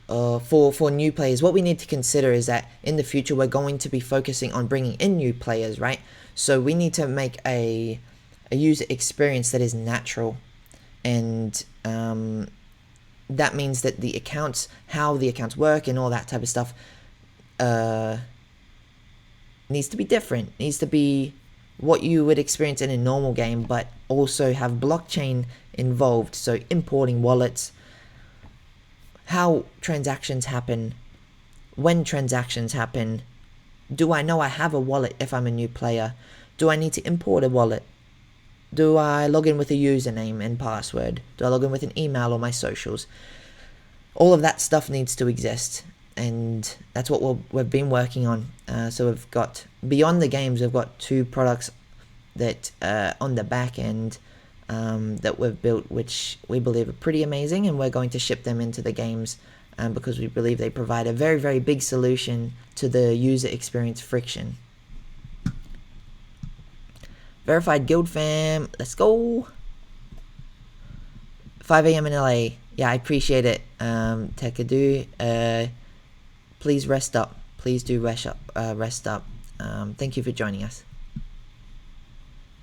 for new players. What we need to consider is that in the future we're going to be focusing on bringing in new players, right? So we need to make a user experience that is natural, and that means that the accounts, how the accounts work and all that type of stuff needs to be different, needs to be what you would experience in a normal game, but also have blockchain involved. So importing wallets, how transactions happen, when transactions happen. Do I know I have a wallet if I'm a new player? Do I need to import a wallet? Do I log in with a username and password? Do I log in with an email or my socials? All of that stuff needs to exist, and that's what we've been working on. So we've got, beyond the games, we've got 2 products that on the back end that we've built, which we believe are pretty amazing, and we're going to ship them into the games because we believe they provide a very, very big solution to the user experience friction. Verified guild fam, let's go. 5 a.m. in LA. Yeah, I appreciate it, Tekadu. Please rest up. Please do rest up. Thank you for joining us.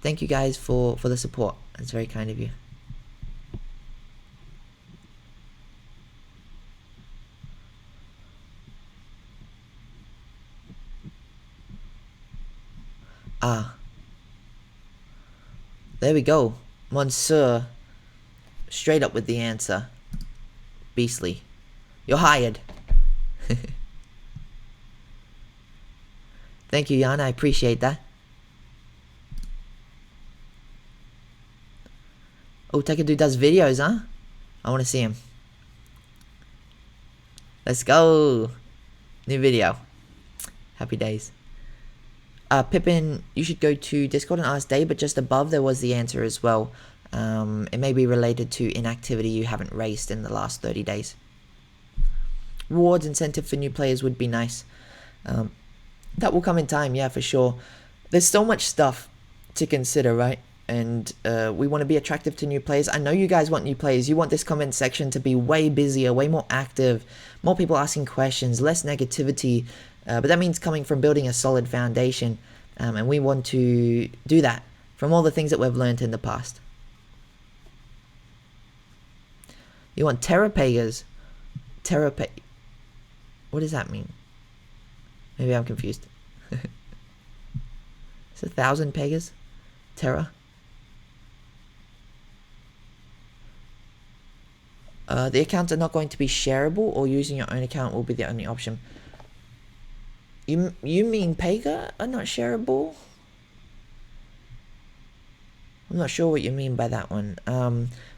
Thank you guys for the support. It's very kind of you. There we go. Monsieur. Straight up with the answer. Beastly. You're hired. Thank you, Jan. I appreciate that. Oh, Tekadu does videos, huh? I want to see him. Let's go. New video. Happy days. Pippin, you should go to Discord and ask Dave, but just above there was the answer as well. It may be related to inactivity you haven't raised in the last 30 days. Rewards incentive for new players would be nice. That will come in time, yeah, for sure. There's so much stuff to consider, right? And we want to be attractive to new players. I know you guys want new players. You want this comment section to be way busier, way more active, more people asking questions, less negativity. But that means coming from building a solid foundation. And we want to do that from all the things that we've learned in the past. You want Pegas? What does that mean? Maybe I'm confused. It's 1,000 Pegas? Terra? The accounts are not going to be shareable, or using your own account will be the only option. You mean Pega are not shareable? I'm not sure what you mean by that one.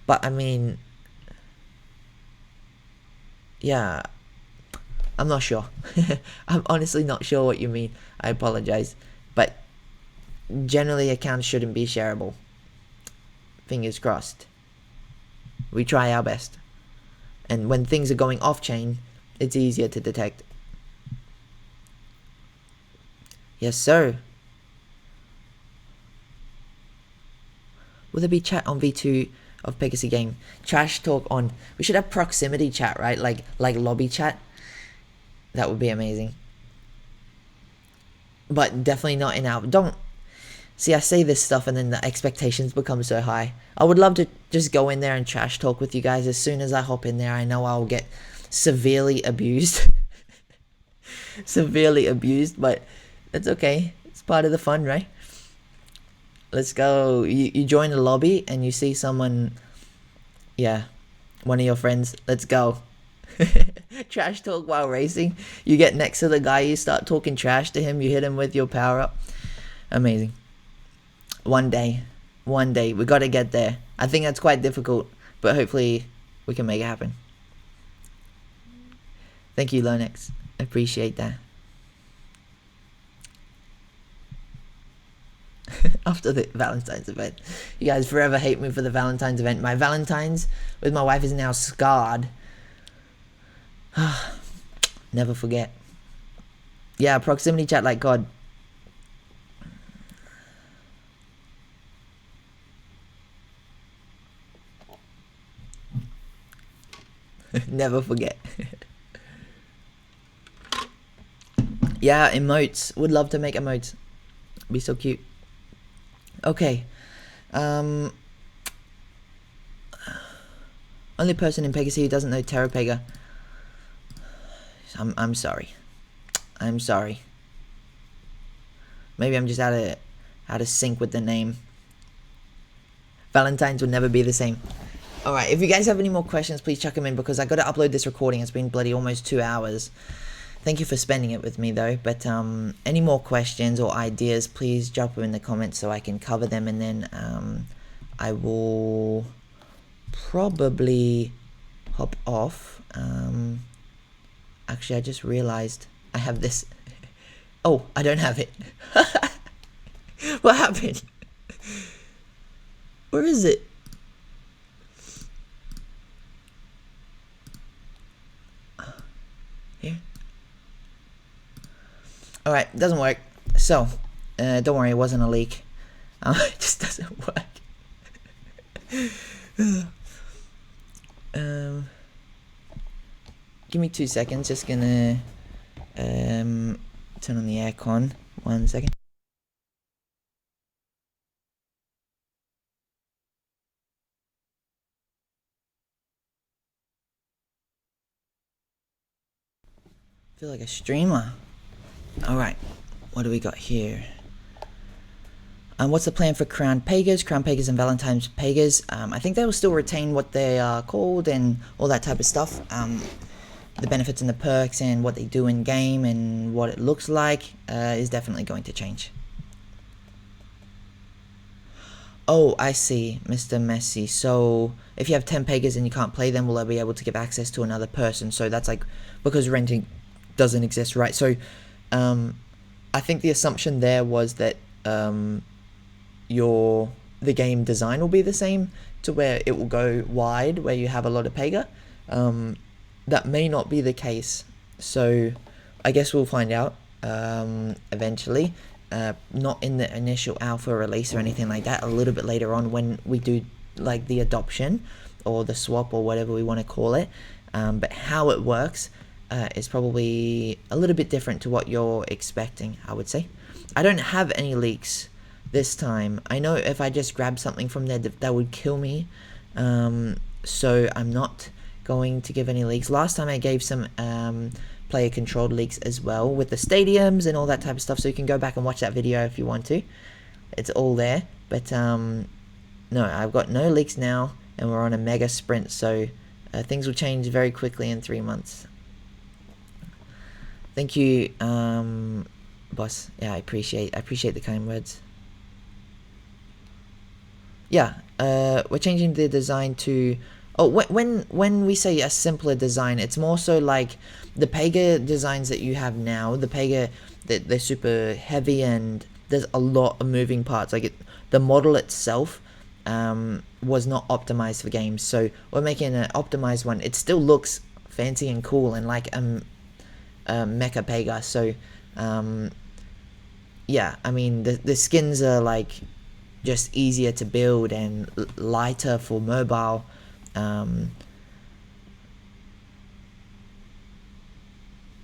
But I mean, yeah, I'm not sure. I'm honestly not sure what you mean. I apologize. But generally accounts shouldn't be shareable. Fingers crossed. We try our best. And when things are going off-chain, it's easier to detect. Yes, sir. Will there be chat on V2 of Pegaxy game? Trash talk on... We should have proximity chat, right? Like lobby chat. That would be amazing. But definitely not in our... Don't... See, I say this stuff and then the expectations become so high. I would love to just go in there and trash talk with you guys. As soon as I hop in there, I know I'll get severely abused. Severely abused, but that's okay. It's part of the fun, right? Let's go. You join a lobby and you see someone... Yeah, one of your friends. Let's go. Trash talk while racing. You get next to the guy, you start talking trash to him, you hit him with your power up. Amazing. One day, we gotta get there. I think that's quite difficult, but hopefully we can make it happen. Thank you, Lonex. Appreciate that. After the Valentine's event. You guys forever hate me for the Valentine's event. My Valentine's with my wife is now scarred. Never forget. Yeah, proximity chat like God. Never forget. Yeah, emotes. Would love to make emotes. Be so cute. Okay. Only person in Pegaxy who doesn't know Terra Pega. I'm sorry. I'm sorry. Maybe I'm just out of sync with the name. Valentine's will never be the same. Alright, if you guys have any more questions, please chuck them in because I got to upload this recording. It's been bloody almost 2 hours. Thank you for spending it with me though. But any more questions or ideas, please drop them in the comments so I can cover them, and then I will probably hop off. Actually, I just realized I have this. Oh, I don't have it. What happened? Where is it? Here. Alright, doesn't work. So, don't worry, it wasn't a leak. It just doesn't work. Give me 2 seconds, just gonna turn on the aircon. 1 second. I feel like a streamer. Alright, what do we got here? What's the plan for Crown Pegas and Valentine's Pegas? I think they will still retain what they are called and all that type of stuff. The benefits and the perks and what they do in game and what it looks like is definitely going to change. Oh, I see, Mr. Messi. So if you have 10 Pegas and you can't play them, will I be able to give access to another person? So that's like, because renting doesn't exist, right? So I think the assumption there was that the game design will be the same, to where it will go wide, where you have a lot of Pega. That may not be the case, so I guess we'll find out eventually. Not in the initial alpha release or anything like that, a little bit later on when we do like the adoption or the swap or whatever we want to call it. But how it works is probably a little bit different to what you're expecting, I would say. I don't have any leaks this time. I know if I just grab something from there, that would kill me. So I'm not going to give any leaks. Last time I gave some player controlled leaks as well with the stadiums and all that type of stuff, so you can go back and watch that video if you want to. It's all there. But no, I've got no leaks now, and we're on a mega sprint, so things will change very quickly in 3 months. Thank you, boss. Yeah, I appreciate the kind words. Yeah, we're changing the design to... Oh, when we say a simpler design, it's more so like the Pega designs that you have now. The Pega, they're super heavy and there's a lot of moving parts. Like the model itself was not optimized for games, so we're making an optimized one. It still looks fancy and cool and like a mecha Pega. So yeah, I mean the skins are like just easier to build and lighter for mobile.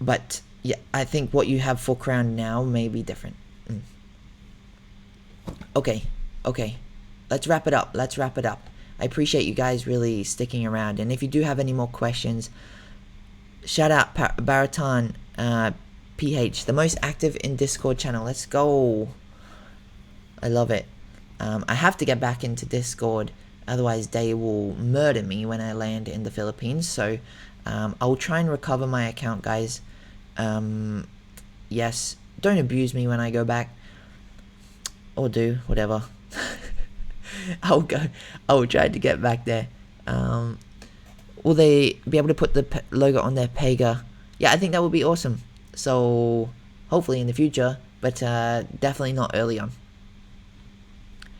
But yeah, I think what you have for Crown now may be different. Okay, let's wrap it up. I appreciate you guys really sticking around, and if you do have any more questions, shout out Baraton PH, the most active in Discord channel. Let's go. I love it. I have to get back into Discord, otherwise they will murder me when I land in the Philippines. So I will try and recover my account, guys. Yes, don't abuse me when I go back, or do whatever. I will try to get back there. Will they be able to put the logo on their Pega? Yeah, I think that would be awesome. So hopefully in the future, but definitely not early on.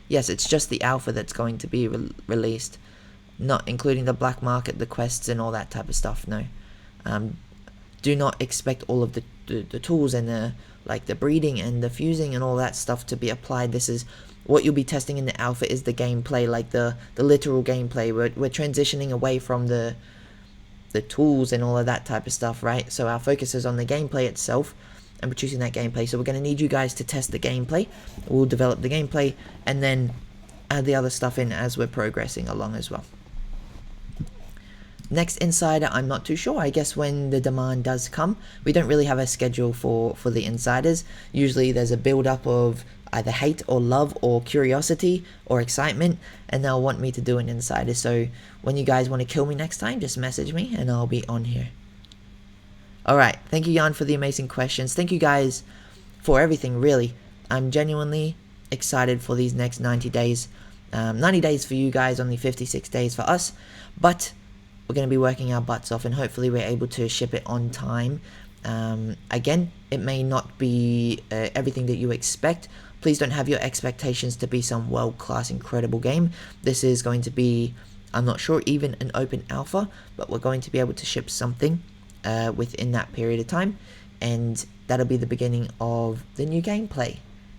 Yes, it's just the alpha that's going to be released, not including the black market, the quests, and all that type of stuff. No, do not expect all of the tools and the breeding and the fusing and all that stuff to be applied. This is what you'll be testing in the alpha, is the gameplay, like the literal gameplay. We're transitioning away from the tools and all of that type of stuff, right? So our focus is on the gameplay itself and producing that gameplay. So we're going to need you guys to test the gameplay. We'll develop the gameplay and then add the other stuff in as we're progressing along as well. Next Insider, I'm not too sure. I guess when the demand does come. We don't really have a schedule for the Insiders. Usually there's a build up of either hate or love or curiosity or excitement, and they'll want me to do an Insider. So when you guys want to kill me next time, just message me and I'll be on here. Alright, thank you Jan for the amazing questions. Thank you guys for everything, really. I'm genuinely excited for these next 90 days. 90 days for you guys, only 56 days for us. But we're going to be working our butts off, and hopefully we're able to ship it on time. Again, it may not be everything that you expect. Please don't have your expectations to be some world-class, incredible game. This is going to be, I'm not sure, even an open alpha, but we're going to be able to ship something within that period of time, and that'll be the beginning of the new gameplay,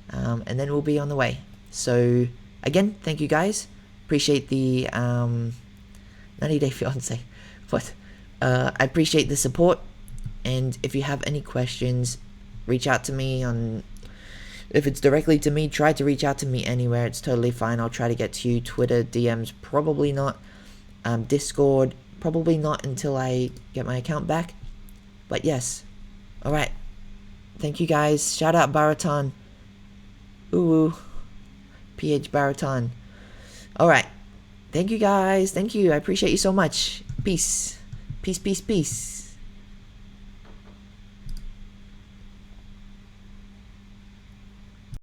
and then we'll be on the way. So again, thank you guys, appreciate the 90-day fiance, but I appreciate the support, and if you have any questions, reach out to me on, if it's directly to me, try to reach out to me anywhere. It's totally fine. I'll try to get to you. Twitter, DMs, probably not. Discord, probably not until I get my account back. But yes. Alright. Thank you guys. Shout out Baraton. Ooh. PH Baraton. Alright. Thank you guys. Thank you. I appreciate you so much. Peace. Peace, peace, peace.